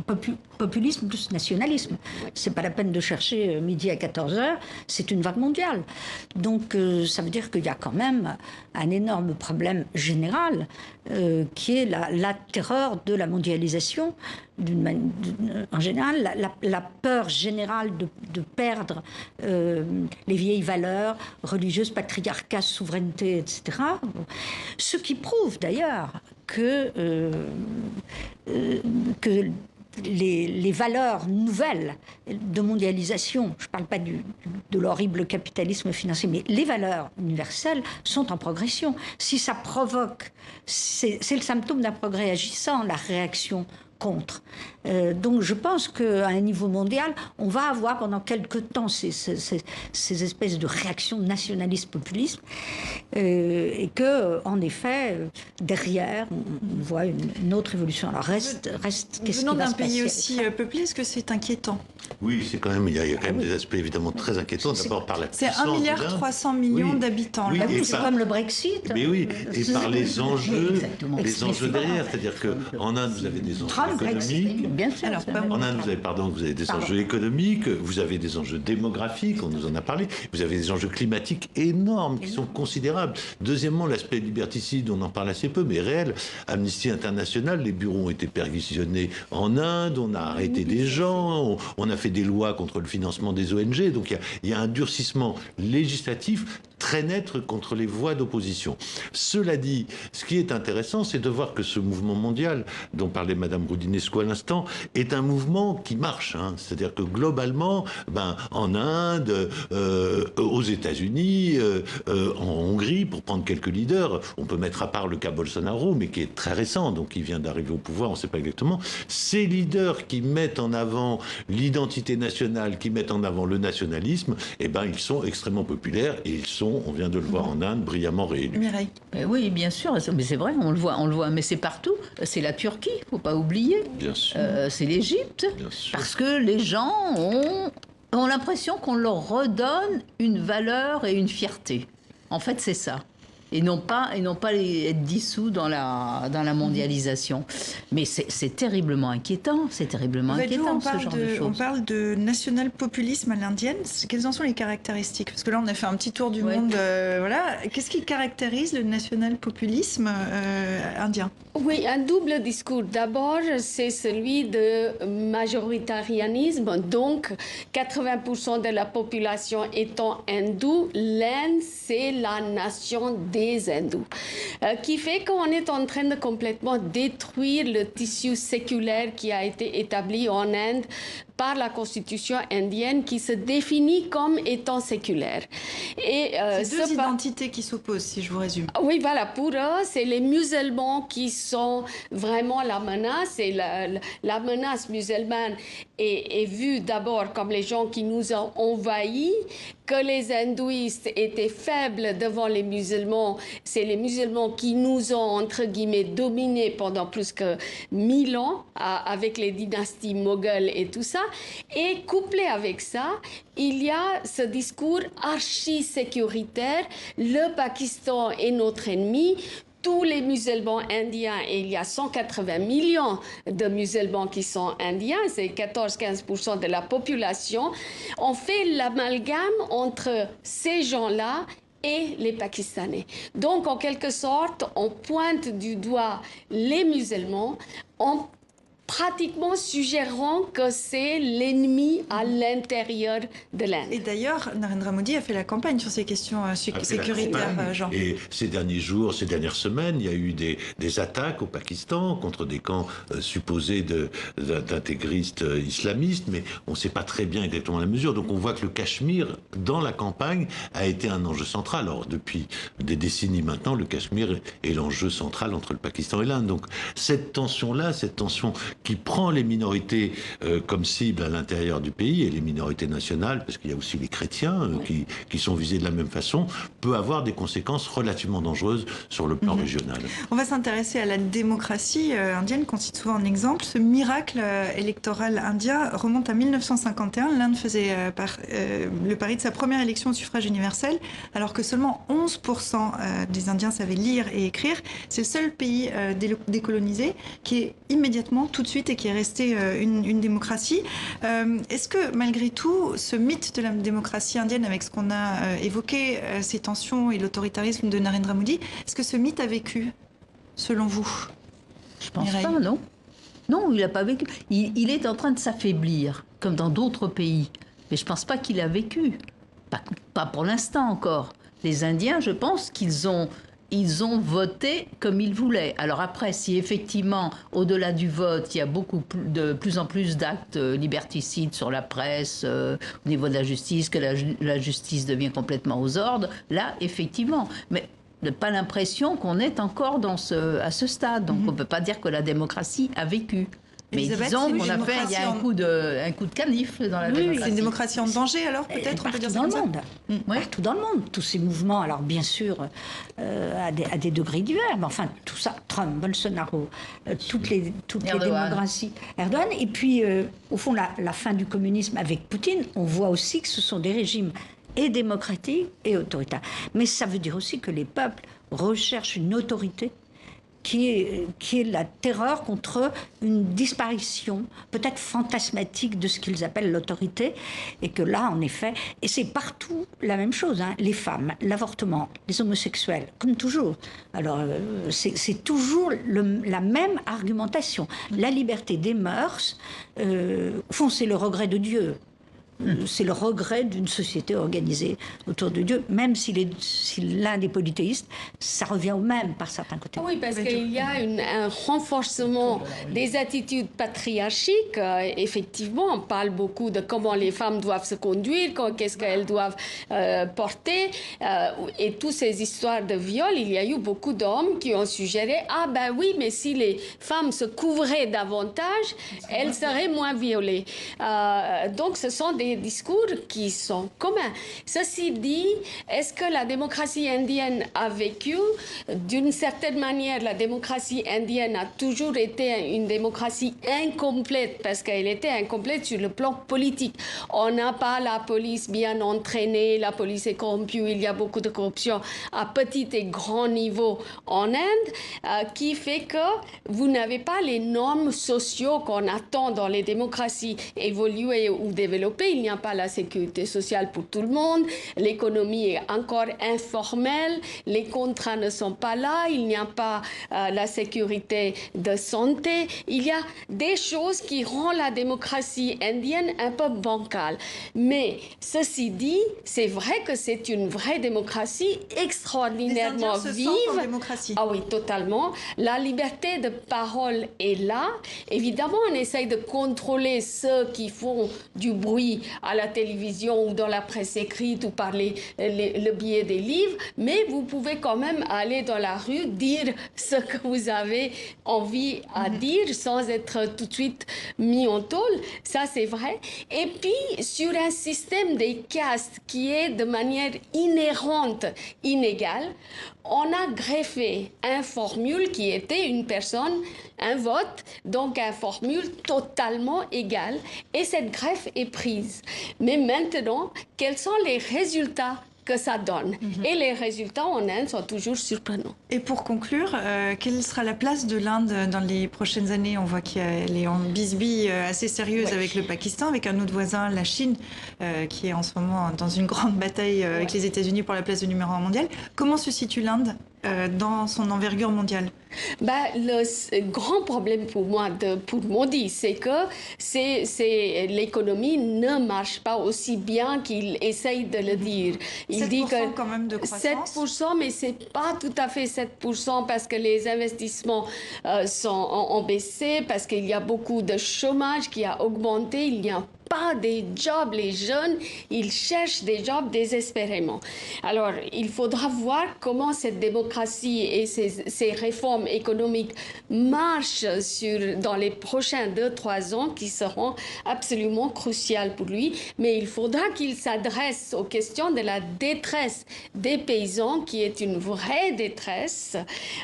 populisme plus nationalisme. C'est pas la peine de chercher midi à 14h, c'est une vague mondiale. Donc ça veut dire qu'il y a quand même un énorme problème général qui est la terreur de la mondialisation. En général, la peur générale de perdre les vieilles valeurs religieuses, patriarcat, souveraineté, etc. Ce qui prouve d'ailleurs que les valeurs nouvelles de mondialisation, je ne parle pas de l'horrible capitalisme financier, mais les valeurs universelles sont en progression. Si ça provoque, c'est le symptôme d'un progrès agissant, la réaction contre. Donc je pense qu'à un niveau mondial, on va avoir pendant quelque temps ces espèces de réactions nationalistes-populistes et que, en effet, derrière, on voit une autre évolution. Alors reste qu'est-ce qui va se passer. Venant d'un pays aussi peuplé, est-ce que c'est inquiétant ? Oui, c'est quand même, il y a quand même des aspects évidemment très inquiétants. D'abord par la puissance. C'est 1,3 milliard d'habitants. Oui, c'est comme le Brexit. Mais oui, et par les enjeux derrière. C'est-à-dire qu'en Inde, vous avez des enjeux économiques. Bien sûr. Alors, En Inde, vous avez des enjeux économiques, vous avez des enjeux démographiques, on nous en a parlé, vous avez des enjeux climatiques énormes qui sont considérables. Deuxièmement, l'aspect liberticide, on en parle assez peu, mais réel. Amnesty International, les bureaux ont été perquisitionnés en Inde, on a arrêté des gens, on a fait des lois contre le financement des ONG, donc il y a un durcissement législatif très net contre les voix d'opposition. Cela dit, ce qui est intéressant, c'est de voir que ce mouvement mondial, dont parlait Madame Roudinescu à l'instant, est un mouvement qui marche. Hein. C'est-à-dire que globalement, en Inde, aux États-Unis, en Hongrie, pour prendre quelques leaders, on peut mettre à part le cas Bolsonaro, mais qui est très récent, donc il vient d'arriver au pouvoir, on ne sait pas exactement. Ces leaders qui mettent en avant l'identité nationale, qui mettent en avant le nationalisme, ils sont extrêmement populaires et ils sont, on vient de le voir en Inde, brillamment réélus. Mireille. Oui, bien sûr, mais c'est vrai, on le voit, mais c'est partout. C'est la Turquie, il ne faut pas oublier. Bien sûr. C'est l'Égypte, parce que les gens ont l'impression qu'on leur redonne une valeur et une fierté. En fait, c'est ça. Et non pas être dissous dans la mondialisation. Mais c'est terriblement inquiétant, ce genre de choses. On parle de national-populisme à l'indienne. Quelles en sont les caractéristiques? Parce que là, on a fait un petit tour du monde. Voilà. Qu'est-ce qui caractérise le national-populisme indien? Oui, un double discours. D'abord, c'est celui de majoritarisme, donc 80% de la population étant hindoue, l'Inde, c'est la nation des hindous, qui fait qu'on est en train de complètement détruire le tissu séculaire qui a été établi en Inde par la constitution indienne qui se définit comme étant séculaire. Et c'est deux identités qui s'opposent, si je vous résume. Oui, voilà, pour eux, c'est les musulmans qui sont vraiment la menace, et la menace musulmane est vue d'abord comme les gens qui nous ont envahis, que les hindouistes étaient faibles devant les musulmans. C'est les musulmans qui nous ont, entre guillemets, dominés pendant plus que 1000 ans avec les dynasties mogholes et tout ça. Et couplé avec ça, il y a ce discours archi-sécuritaire. Le Pakistan est notre ennemi. Tous les musulmans indiens, et il y a 180 millions de musulmans qui sont indiens, c'est 14-15% de la population, on fait l'amalgame entre ces gens-là et les Pakistanais. Donc, en quelque sorte, on pointe du doigt les musulmans en pratiquement suggérant que c'est l'ennemi à l'intérieur de l'Inde. Et d'ailleurs, Narendra Modi a fait la campagne sur ces questions sécuritaires, Jean. Et ces derniers jours, ces dernières semaines, il y a eu des attaques au Pakistan contre des camps supposés d'intégristes islamistes, mais on ne sait pas très bien exactement la mesure. Donc on voit que le Cachemire, dans la campagne, a été un enjeu central. Alors depuis des décennies maintenant, le Cachemire est l'enjeu central entre le Pakistan et l'Inde. Donc cette tension-là, cette tension qui prend les minorités comme cible à l'intérieur du pays, et les minorités nationales, parce qu'il y a aussi les chrétiens qui sont visés de la même façon, peut avoir des conséquences relativement dangereuses sur le plan régional. On va s'intéresser à la démocratie indienne, qu'on cite souvent en exemple. Ce miracle électoral indien remonte à 1951. L'Inde faisait le pari de sa première élection au suffrage universel, alors que seulement 11% des Indiens savaient lire et écrire. C'est le seul pays décolonisé qui est immédiatement, tout de suite, et qui est resté une démocratie. Est-ce que, malgré tout, ce mythe de la démocratie indienne, avec ce qu'on a évoqué, ces tensions et l'autoritarisme de Narendra Modi, est-ce que ce mythe a vécu, selon vous? Je pense pas, non. Non, il n'a pas vécu. Il est en train de s'affaiblir, comme dans d'autres pays. Mais je ne pense pas qu'il a vécu. Pas pour l'instant encore. Les Indiens, je pense qu'ils ont voté comme ils voulaient. Alors après, si effectivement, au-delà du vote, il y a de plus en plus d'actes liberticides sur la presse, au niveau de la justice, que la justice devient complètement aux ordres, là, effectivement. Mais pas l'impression qu'on est encore à ce stade. Donc on ne peut pas dire que la démocratie a vécu. Mais disons qu'on a fait, il y a un coup de canif dans la démocratie. C'est une démocratie en danger, alors, peut-être, on peut dire ça dans comme le monde. Partout dans le monde. Tous ces mouvements, alors bien sûr, à des degrés divers, mais enfin, tout ça, Trump, Bolsonaro, toutes les démocraties, Erdogan, et puis, au fond, la fin du communisme avec Poutine, on voit aussi que ce sont des régimes et démocratiques et autoritaires. Mais ça veut dire aussi que les peuples recherchent une autorité qui est la terreur contre une disparition peut-être fantasmatique de ce qu'ils appellent l'autorité, et que là, en effet, et c'est partout la même chose, hein, les femmes, l'avortement, les homosexuels, comme toujours. Alors, c'est toujours la même argumentation. La liberté des mœurs, au fond, c'est le regret de Dieu. C'est le regret d'une société organisée autour de Dieu, même si l'un des polythéistes, ça revient au même par certains côtés. Oui, parce qu'il y a un renforcement des attitudes patriarchiques. Effectivement, on parle beaucoup de comment les femmes doivent se conduire, qu'est-ce qu'elles doivent porter. Et toutes ces histoires de viol, il y a eu beaucoup d'hommes qui ont suggéré « Ah ben oui, mais si les femmes se couvraient davantage, elles seraient moins violées. » Donc, ce sont des discours qui sont communs. Ceci dit, est-ce que la démocratie indienne a vécu? D'une certaine manière, la démocratie indienne a toujours été une démocratie incomplète parce qu'elle était incomplète sur le plan politique. On n'a pas la police bien entraînée, la police est corrompue, il y a beaucoup de corruption à petit et grand niveau en Inde, qui fait que vous n'avez pas les normes sociaux qu'on attend dans les démocraties évoluées ou développées. Il n'y a pas la sécurité sociale pour tout le monde, l'économie est encore informelle, les contrats ne sont pas là, il n'y a pas la sécurité de santé. Il y a des choses qui rendent la démocratie indienne un peu bancale. Mais ceci dit, c'est vrai que c'est une vraie démocratie extraordinairement les Indiens vive. se sentent en démocratie. Ah oui, totalement. La liberté de parole est là. Évidemment, on essaye de contrôler ceux qui font du bruit à la télévision ou dans la presse écrite ou par le biais des livres, mais vous pouvez quand même aller dans la rue, dire ce que vous avez envie à dire sans être tout de suite mis en tôle. Ça, c'est vrai. Et puis, sur un système des castes qui est de manière inhérente inégale, on a greffé un formule qui était une personne, un vote, donc un formule totalement égale. Et cette greffe est prise. Mais maintenant, quels sont les résultats que ça donne? Et les résultats en Inde sont toujours surprenants. Et pour conclure, quelle sera la place de l'Inde dans les prochaines années? On voit qu'elle est en bisbille assez sérieuse avec le Pakistan, avec un autre voisin, la Chine, qui est en ce moment dans une grande bataille avec les États-Unis pour la place de numéro 1 mondial. Comment se situe l'Inde dans son envergure mondiale? Le grand problème pour moi, pour Modi, c'est que l'économie ne marche pas aussi bien qu'il essaye de le dire. Il dit que quand même de croissance. 7%, mais c'est pas tout à fait 7% parce que les investissements ont baissé, parce qu'il y a beaucoup de chômage qui a augmenté, il n'y a pas des jobs. Les jeunes, ils cherchent des jobs désespérément. Alors, il faudra voir comment cette démocratie et ces réformes économiques marchent dans les prochains 2-3 ans qui seront absolument cruciales pour lui. Mais il faudra qu'il s'adresse aux questions de la détresse des paysans, qui est une vraie détresse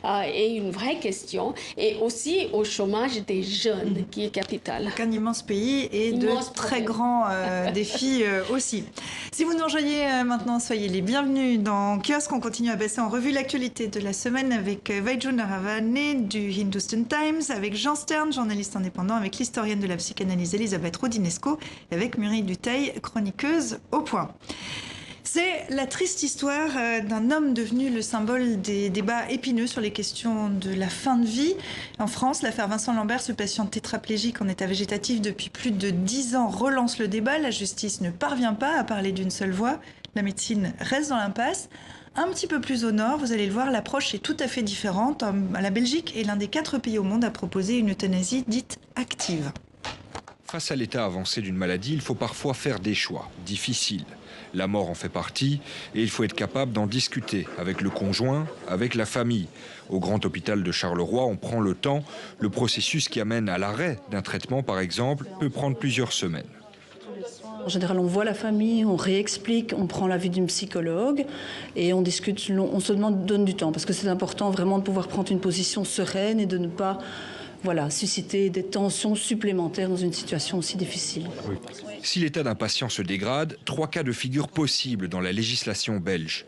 et une vraie question, et aussi au chômage des jeunes, qui est capital. Donc un immense pays et de très grands défis aussi. Si vous nous rejoignez maintenant, soyez les bienvenus dans Kiosque. On continue à passer en revue l'actualité de la semaine avec Vaidju Naravane du Hindustan Times, avec Jean Stern, journaliste indépendant, avec l'historienne de la psychanalyse Elisabeth Rodinesco et avec Muriel Dutheil, chroniqueuse au Point. C'est la triste histoire d'un homme devenu le symbole des débats épineux sur les questions de la fin de vie. En France, l'affaire Vincent Lambert, ce patient tétraplégique en état végétatif depuis plus de 10 ans, relance le débat. La justice ne parvient pas à parler d'une seule voix. La médecine reste dans l'impasse. Un petit peu plus au nord, vous allez le voir, l'approche est tout à fait différente. La Belgique est l'un des 4 pays au monde à proposer une euthanasie dite active. Face à l'état avancé d'une maladie, il faut parfois faire des choix difficiles. La mort en fait partie et il faut être capable d'en discuter avec le conjoint, avec la famille. Au grand hôpital de Charleroi, on prend le temps. Le processus qui amène à l'arrêt d'un traitement, par exemple, peut prendre plusieurs semaines. En général, on voit la famille, on réexplique, on prend l'avis d'une psychologue et on discute, on se donne du temps parce que c'est important vraiment de pouvoir prendre une position sereine et de ne pas susciter des tensions supplémentaires dans une situation aussi difficile. Oui. Si l'état d'un patient se dégrade, 3 cas de figure possibles dans la législation belge.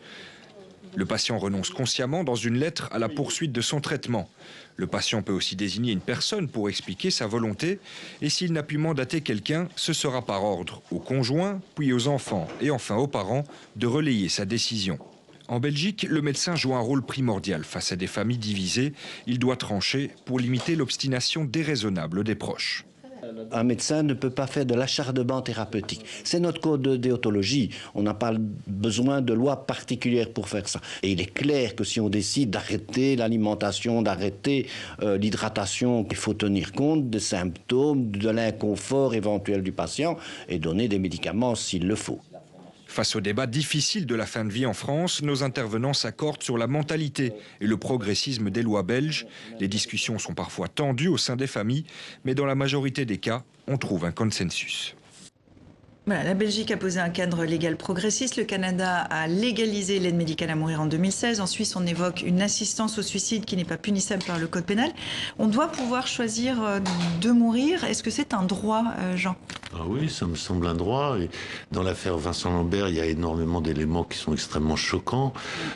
Le patient renonce consciemment dans une lettre à la poursuite de son traitement. Le patient peut aussi désigner une personne pour expliquer sa volonté et s'il n'a pu mandater quelqu'un, ce sera par ordre au conjoint, puis aux enfants et enfin aux parents de relayer sa décision. En Belgique, le médecin joue un rôle primordial face à des familles divisées. Il doit trancher pour limiter l'obstination déraisonnable des proches. Un médecin ne peut pas faire de l'acharnement thérapeutique. C'est notre code de déontologie. On n'a pas besoin de loi particulière pour faire ça. Et il est clair que si on décide d'arrêter l'alimentation, d'arrêter l'hydratation, il faut tenir compte des symptômes, de l'inconfort éventuel du patient et donner des médicaments s'il le faut. Face au débat difficile de la fin de vie en France, nos intervenants s'accordent sur la mentalité et le progressisme des lois belges. Les discussions sont parfois tendues au sein des familles, mais dans la majorité des cas, on trouve un consensus. Voilà, la Belgique a posé un cadre légal progressiste. Le Canada a légalisé l'aide médicale à mourir en 2016. En Suisse, on évoque une assistance au suicide qui n'est pas punissable par le code pénal. On doit pouvoir choisir de mourir. Est-ce que c'est un droit, Jean ? Ah oui, ça me semble un droit. Et dans l'affaire Vincent Lambert, il y a énormément d'éléments qui sont extrêmement choquants.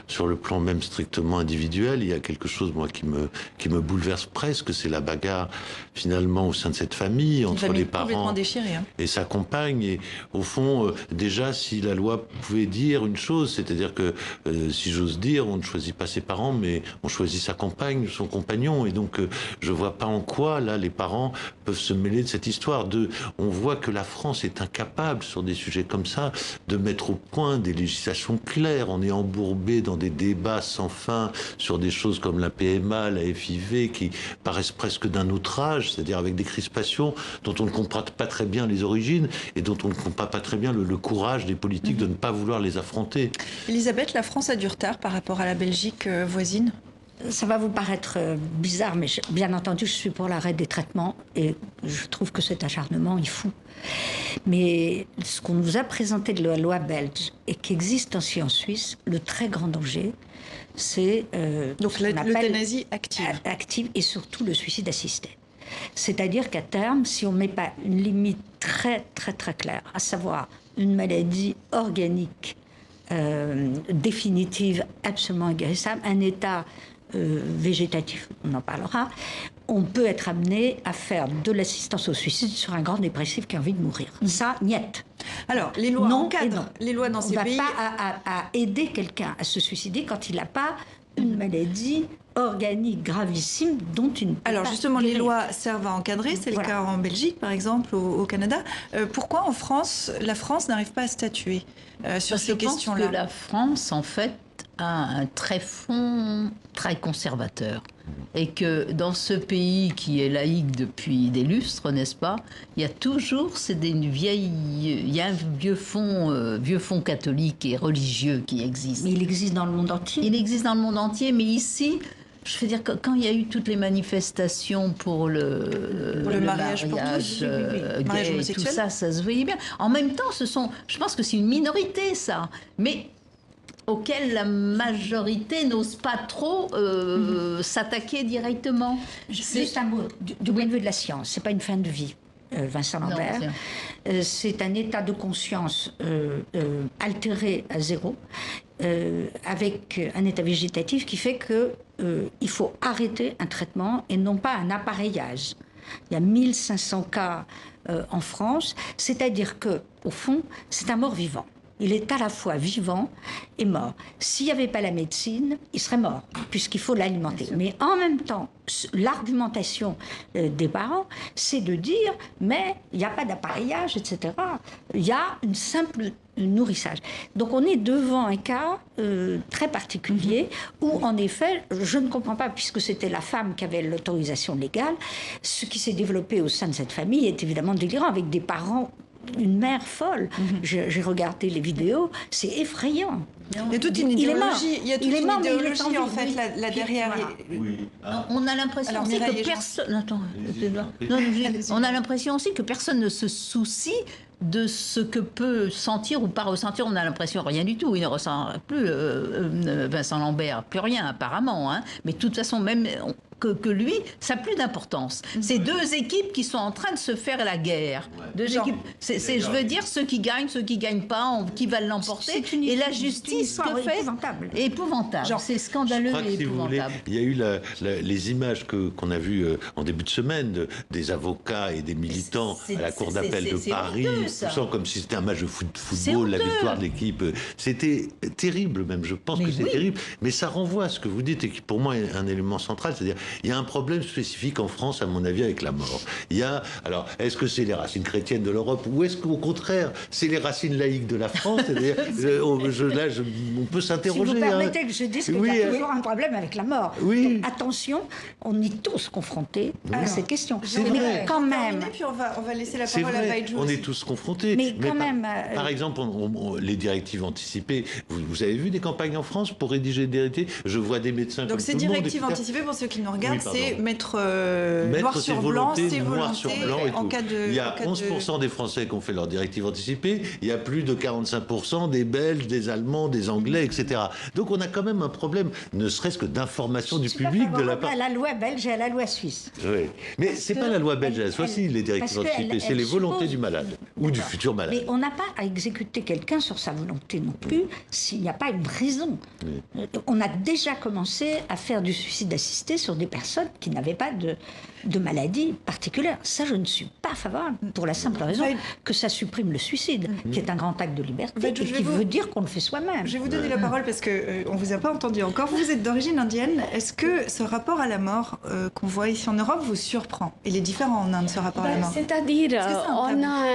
Sur le plan même strictement individuel, il y a quelque chose, moi, qui me bouleverse presque. C'est la bagarre, finalement, au sein de cette famille, entre les parents complètement déchirée, hein. Et sa compagne. Et au fond, déjà, si la loi pouvait dire une chose, c'est-à-dire que, si j'ose dire, on ne choisit pas ses parents, mais on choisit sa compagne, son compagnon. Et donc, je vois pas en quoi, là, les parents peuvent se mêler de cette histoire. On voit que la France est incapable, sur des sujets comme ça, de mettre au point des législations claires. On est embourbé dans des débats sans fin sur des choses comme la PMA, la FIV, qui paraissent presque d'un autre âge, c'est-à-dire avec des crispations dont on ne comprend pas très bien les origines et dont on ne comprend pas très bien le courage des politiques de ne pas vouloir les affronter. Elisabeth, la France a du retard par rapport à la Belgique voisine ? Ça va vous paraître bizarre, mais bien entendu, je suis pour l'arrêt des traitements et je trouve que cet acharnement est fou. Mais ce qu'on nous a présenté de la loi belge et qui existe aussi en Suisse, le très grand danger, c'est donc l'euthanasie active et surtout le suicide assisté. C'est-à-dire qu'à terme, si on ne met pas une limite très très très claire, à savoir une maladie organique définitive, absolument inguérissable, un état végétatif, on en parlera, on peut être amené à faire de l'assistance au suicide sur un grand dépressif qui a envie de mourir. Ça, niet. Alors, les lois encadrent, les lois dans ces pays... On ne va pas à aider quelqu'un à se suicider quand il n'a pas une maladie organique gravissime dont une... Alors justement, les lois servent à encadrer, c'est le cas en Belgique par exemple, au Canada. Pourquoi en France, la France n'arrive pas à statuer sur ces questions-là ? Je pense que la France, en fait, a un fond très conservateur. Et que dans ce pays qui est laïque depuis des lustres, n'est-ce pas, il y a toujours il y a un vieux fond catholique et religieux qui existe. Mais il existe dans le monde entier. Il existe dans le monde entier, mais ici, je veux dire, quand il y a eu toutes les manifestations pour le mariage pour tous, gay et tout ça, ça se voyait bien. En même temps, je pense que c'est une minorité, ça. Mais auquel la majorité n'ose pas trop s'attaquer directement. Juste un mot, du point de vue de la science, c'est pas une fin de vie, Vincent Lambert. C'est un état de conscience altéré à zéro, avec un état végétatif qui fait que il faut arrêter un traitement et non pas un appareillage. Il y a 1500 cas en France, c'est-à-dire que, au fond, c'est un mort-vivant. Il est à la fois vivant et mort. S'il n'y avait pas la médecine, il serait mort, puisqu'il faut l'alimenter. Mais en même temps, l'argumentation des parents, c'est de dire, mais il n'y a pas d'appareillage, etc. Il y a une simple nourrissage. Donc on est devant un cas très particulier où, en effet, je ne comprends pas, puisque c'était la femme qui avait l'autorisation légale, ce qui s'est développé au sein de cette famille est évidemment délirant, avec des parents... Une mère folle. J'ai regardé les vidéos, c'est effrayant. Il y a toute une idéologie, en fait là derrière. Voilà. Oui. On a l'impression aussi que personne. Attends, on a l'impression aussi que personne ne se soucie de ce que peut sentir ou pas ressentir. On a l'impression rien du tout. Il ne ressent plus, Vincent Lambert, plus rien apparemment. Hein. Mais de toute façon, même que lui, ça n'a plus d'importance. C'est deux équipes qui sont en train de se faire la guerre. Deux équipes. Je veux dire, ceux qui gagnent pas, qui va l'emporter. Et la justice, que fait épouvantable. C'est scandaleux et épouvantable. Il y a eu les images qu'on a vues en début de semaine des avocats et des militants à la cour d'appel de Paris, poussant comme si c'était un match de football, la victoire de l'équipe. C'était terrible même, je pense que c'est terrible. Mais ça renvoie à ce que vous dites et qui pour moi est un élément central, c'est-à-dire il y a un problème spécifique en France, à mon avis, avec la mort. Alors, est-ce que c'est les racines chrétiennes de l'Europe ou est-ce qu'au contraire, c'est les racines laïques de la France? On peut s'interroger. Si vous permettez que je dise qu'il y a toujours un problème avec la mort. Oui. Donc, attention, on est tous confrontés à ces questions. Mais quand même... Puis on va laisser la parole à Baïdjou. On est tous confrontés. Mais quand même... Par exemple, les directives anticipées, vous avez vu des campagnes en France pour rédiger des directives? Je vois des médecins donc ces directives anticipées, pour ceux qui nous regardent, c'est mettre noir sur blanc, ses volontés en cas de... Il y a 11% des Français qui ont fait leur directive anticipée, il y a plus de 45% des Belges, des Allemands, des Anglais, etc. Donc on a quand même un problème, ne serait-ce que d'information du public de la part... à la loi belge et à la loi suisse. Oui, mais c'est pas la loi belge et la Suisse, les directives anticipées, c'est les volontés du malade ou du futur malade. Mais on n'a pas à exécuter quelqu'un sur sa volonté non plus s'il n'y a pas une raison. Oui. On a déjà commencé à faire du suicide assisté sur des personnes qui n'avaient pas de maladie particulière. Ça, je ne suis pas favorable, pour la simple raison que ça supprime le suicide, qui est un grand acte de liberté, et qui veut dire qu'on le fait soi-même. Je vais vous donner la parole parce qu'on ne vous a pas entendu encore. Vous êtes d'origine indienne. Est-ce que ce rapport à la mort qu'on voit ici en Europe vous surprend? Il est différent en Inde, ce rapport à la mort. C'est-à-dire, on a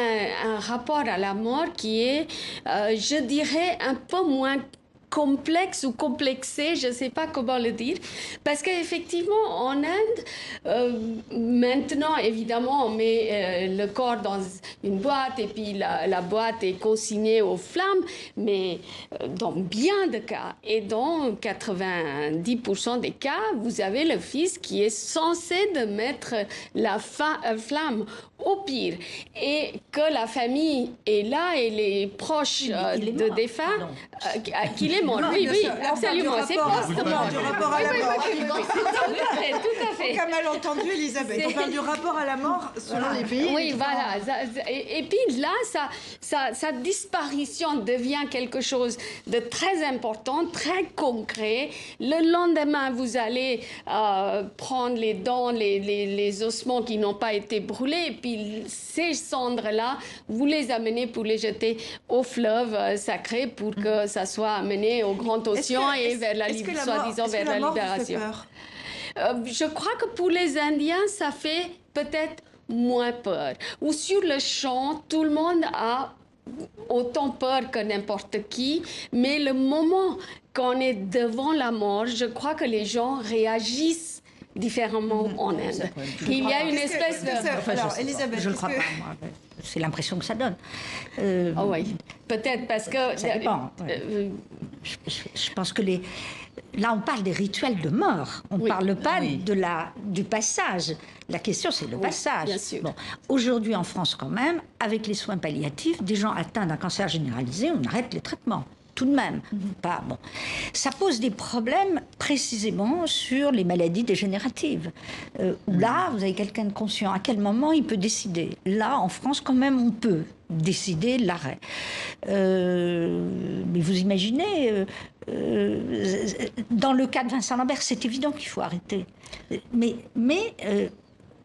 un rapport à la mort qui est, je dirais, un peu moins complexe ou complexé, je ne sais pas comment le dire, parce qu'effectivement, en Inde, maintenant, évidemment, on met le corps dans une boîte et puis la boîte est consignée aux flammes, mais dans bien de cas, et dans 90% des cas, vous avez le fils qui est censé de mettre la flamme au pire, et que la famille est là et les proches de défunt, qu'il est mort. Oui, absolument, c'est post-mort. Du rapport à la mort. Tout à fait. Comme a entendu Elisabeth, on parle du rapport à la mort selon les pays. Oui, voilà. Et puis là, sa disparition devient quelque chose de très important, très concret. Le lendemain, vous allez prendre les dents, les ossements qui n'ont pas été brûlés, et puis ces cendres-là, vous les amenez pour les jeter au fleuve sacré pour que ça soit amené au grand océan et vers la soi-disant vers la libération. Je crois que pour les Indiens, ça fait peut-être moins peur. Ou sur le champ, tout le monde a autant peur que n'importe qui, mais le moment qu'on est devant la mort, je crois que les gens réagissent différemment en Inde. Il y a une espèce de... Alors, Elisabeth, je ne crois pas, moi. C'est l'impression que ça donne. Oh oui, peut-être parce que... Ça dépend. Je pense que là, on parle des rituels de mort. On ne parle pas du passage. La question, c'est le passage. Bien sûr. Bon. Aujourd'hui, en France, quand même, avec les soins palliatifs, des gens atteints d'un cancer généralisé, on arrête les traitements. Tout de même. Pas, bon. Ça pose des problèmes précisément sur les maladies dégénératives. Où là, vous avez quelqu'un de conscient. À quel moment il peut décider? Là, en France, quand même, on peut décider l'arrêt. Mais vous imaginez, dans le cas de Vincent Lambert, c'est évident qu'il faut arrêter. Mais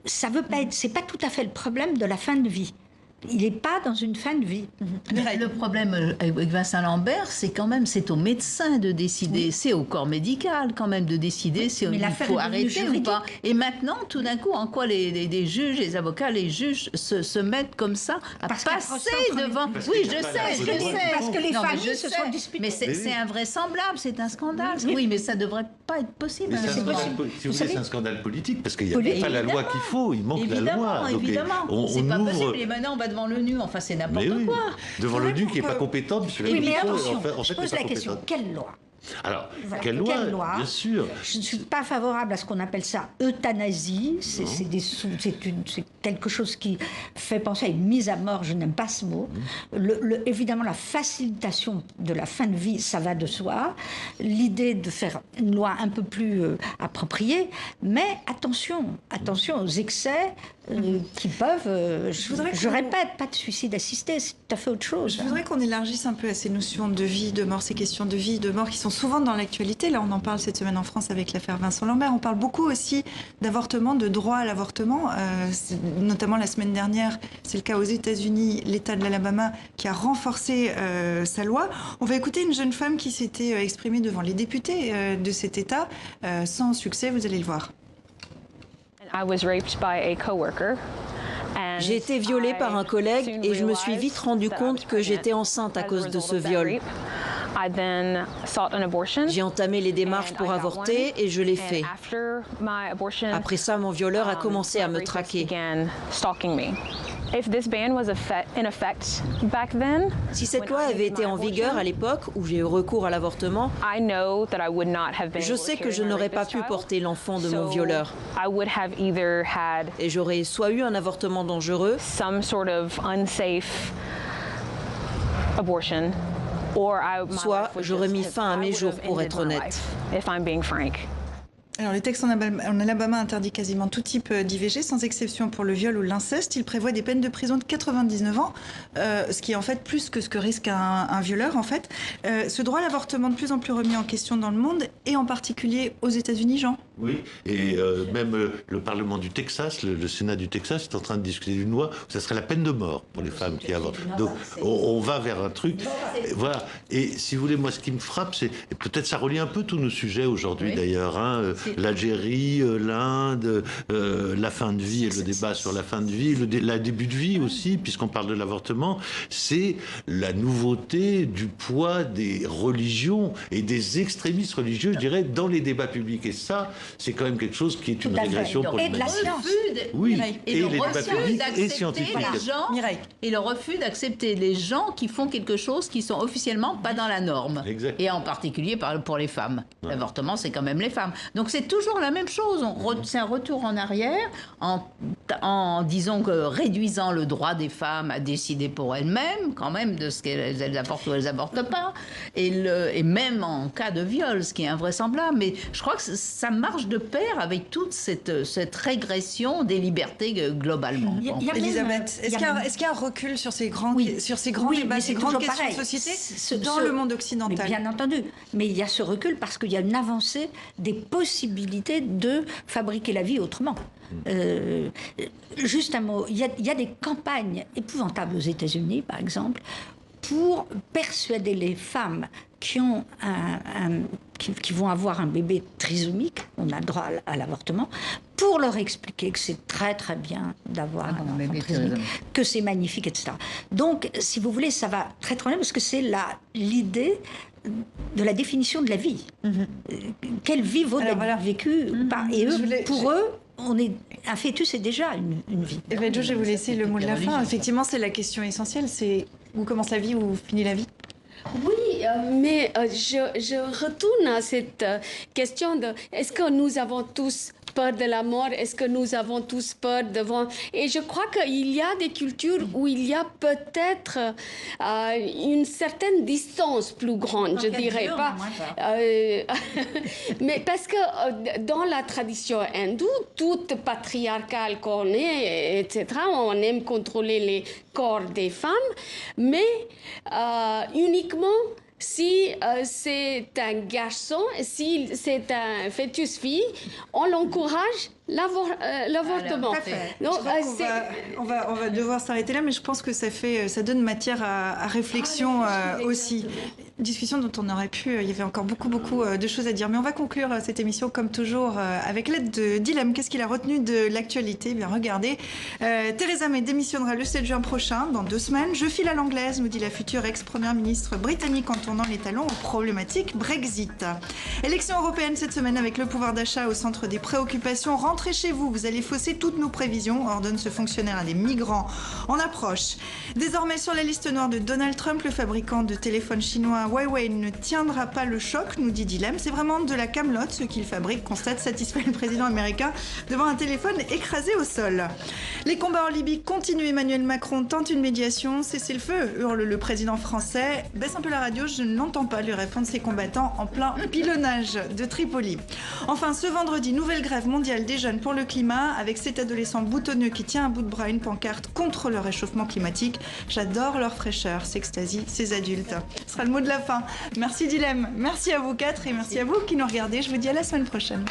ça veut pas être... C'est pas tout à fait le problème de la fin de vie. Il n'est pas dans une fin de vie. Le problème avec Vincent Lambert, c'est quand même, c'est au médecin de décider, c'est au corps médical quand même de décider si il faut arrêter ou pas. Et maintenant, tout d'un coup, en quoi les juges, les avocats, les juges se mettent comme ça à passer devant... Oui, je sais. Parce que les familles se sont disputées. Mais c'est invraisemblable, c'est un scandale. Oui, mais ça ne devrait pas être possible. Si vous voulez, c'est un scandale politique, parce qu'il n'y a pas la loi qu'il faut, il manque la loi. Évidemment, c'est pas possible. Et maintenant, on va devant l'ONU, c'est n'importe quoi. Devant l'ONU qui n'est pas compétente, puisque oui, mais attention, je pose la question, quelle loi? Alors, Voilà. quelle loi? Bien sûr. Je ne suis pas favorable à ce qu'on appelle ça euthanasie. C'est quelque chose qui fait penser à une mise à mort. Je n'aime pas ce mot. Évidemment, la facilitation de la fin de vie, ça va de soi. L'idée de faire une loi un peu plus appropriée. Mais attention aux excès qui peuvent... je répète, pas de suicide assisté, c'est tout à fait autre chose. Je voudrais qu'on élargisse un peu à ces notions de vie, de mort, ces questions de vie, de mort qui sont souvent dans l'actualité. Là, on en parle cette semaine en France avec l'affaire Vincent Lambert. On parle beaucoup aussi d'avortement, de droit à l'avortement. Notamment la semaine dernière, c'est le cas aux États-Unis, l'État de l'Alabama qui a renforcé sa loi. On va écouter une jeune femme qui s'était exprimée devant les députés de cet État, sans succès, vous allez le voir. J'ai été violée par un collègue et je me suis vite rendu compte que j'étais enceinte à cause de ce viol. J'ai entamé les démarches pour avorter et je l'ai fait. Après ça, mon violeur a commencé à me traquer. Si cette loi avait été en vigueur à l'époque où j'ai eu recours à l'avortement, je sais que je n'aurais pas pu porter l'enfant de mon violeur. Et j'aurais soit eu un avortement dangereux, soit j'aurais mis fin à mes jours, pour être honnête. Alors, le texte en Alabama interdit quasiment tout type d'IVG, sans exception pour le viol ou l'inceste. Il prévoit des peines de prison de 99 ans, ce qui est en fait plus que ce que risque un violeur, en fait. Ce droit à l'avortement de plus en plus remis en question dans le monde, et en particulier aux États-Unis, Jean. Oui, et même le Parlement du Texas, le Sénat du Texas est en train de discuter d'une loi où ça serait la peine de mort pour les femmes qui avortent. Donc, on va vers un truc. Voilà. Et si vous voulez, moi, ce qui me frappe, c'est, et peut-être ça relie un peu tous nos sujets aujourd'hui, d'ailleurs, hein, l'Algérie, l'Inde, la fin de vie et le débat sur la fin de vie, le début de vie aussi, puisqu'on parle de l'avortement, c'est la nouveauté du poids des religions et des extrémistes religieux, je dirais, dans les débats publics. Et ça, c'est quand même quelque chose qui est une régression pour l'humanité. Et de la science. Oui, et les le débats refus publics et d'accepter scientifiques. les gens, et le refus d'accepter les gens qui font quelque chose qui sont officiellement pas dans la norme. Exact. Et en particulier pour les femmes. Ouais. L'avortement, c'est quand même les femmes. Donc c'est toujours la même chose. C'est un retour en arrière en disons que réduisant le droit des femmes à décider pour elles-mêmes, quand même, de ce qu'elles apportent ou elles apportent pas. Et même en cas de viol, ce qui est invraisemblable. Mais je crois que ça marche de pair avec toute cette régression des libertés globalement. Elisabeth, est-ce qu'il y a un recul sur ces grands débats, ces grandes questions de société dans le monde occidental? Bien entendu. Mais il y a ce recul parce qu'il y a une avancée des possibilités de fabriquer la vie autrement. Juste un mot, il y a des campagnes épouvantables aux États-Unis, par exemple, pour persuader les femmes qui vont avoir un bébé trisomique, on a le droit à l'avortement, pour leur expliquer que c'est très très bien d'avoir un bébé trisomique, que c'est magnifique, etc. Donc, si vous voulez, ça va très très loin parce que c'est l'idée de la définition de la vie. Quelle vie vaut d'être vécue par... Et eux, pour eux, un fœtus est déjà une vie. Et bien, Jo, je vais vous laisser le mot de la fin. Effectivement, c'est la question essentielle, c'est où commence la vie, où finit la vie? Oui, mais je retourne à cette question de est-ce que nous avons tous peur de la mort? Est-ce que nous avons tous peur devant? Et je crois qu'il y a des cultures où il y a peut-être une certaine distance plus grande, je dirais pas. Mais parce que dans la tradition hindoue, toute patriarcale qu'on est, etc., on aime contrôler les corps des femmes, mais uniquement si c'est un garçon, si c'est un fœtus-fille, on l'encourage l'avortement. Donc, on va devoir s'arrêter là, mais je pense que ça donne matière à réflexion aussi. Discussion dont on aurait pu, il y avait encore beaucoup de choses à dire. Mais on va conclure cette émission comme toujours avec l'aide de Dilem. Qu'est-ce qu'il a retenu de l'actualité? Bien, regardez. Theresa May démissionnera le 7 juin prochain, dans 2 semaines. Je file à l'anglaise, nous dit la future ex-première ministre britannique en tournant les talons aux problématiques Brexit. Élection européenne cette semaine avec le pouvoir d'achat au centre des préoccupations. Rentrée Rentrez chez vous, vous allez fausser toutes nos prévisions, ordonne ce fonctionnaire à des migrants en approche. Désormais sur la liste noire de Donald Trump, le fabricant de téléphones chinois Huawei ne tiendra pas le choc, nous dit Dilemme. C'est vraiment de la camelote ce qu'il fabrique, constate satisfait le président américain devant un téléphone écrasé au sol. Les combats en Libye continuent. Emmanuel Macron tente une médiation. Cessez le feu, hurle le président français. Baisse un peu la radio, je ne l'entends pas, lui répondent ses combattants en plein pilonnage de Tripoli. Enfin, ce vendredi, nouvelle grève mondiale des jeunes pour le climat, avec cet adolescent boutonneux qui tient à bout de bras une pancarte contre le réchauffement climatique. J'adore leur fraîcheur, s'extasient ces adultes. Ce sera le mot de la fin. Merci Dilemme, merci à vous quatre et merci à vous qui nous regardez. Je vous dis à la semaine prochaine.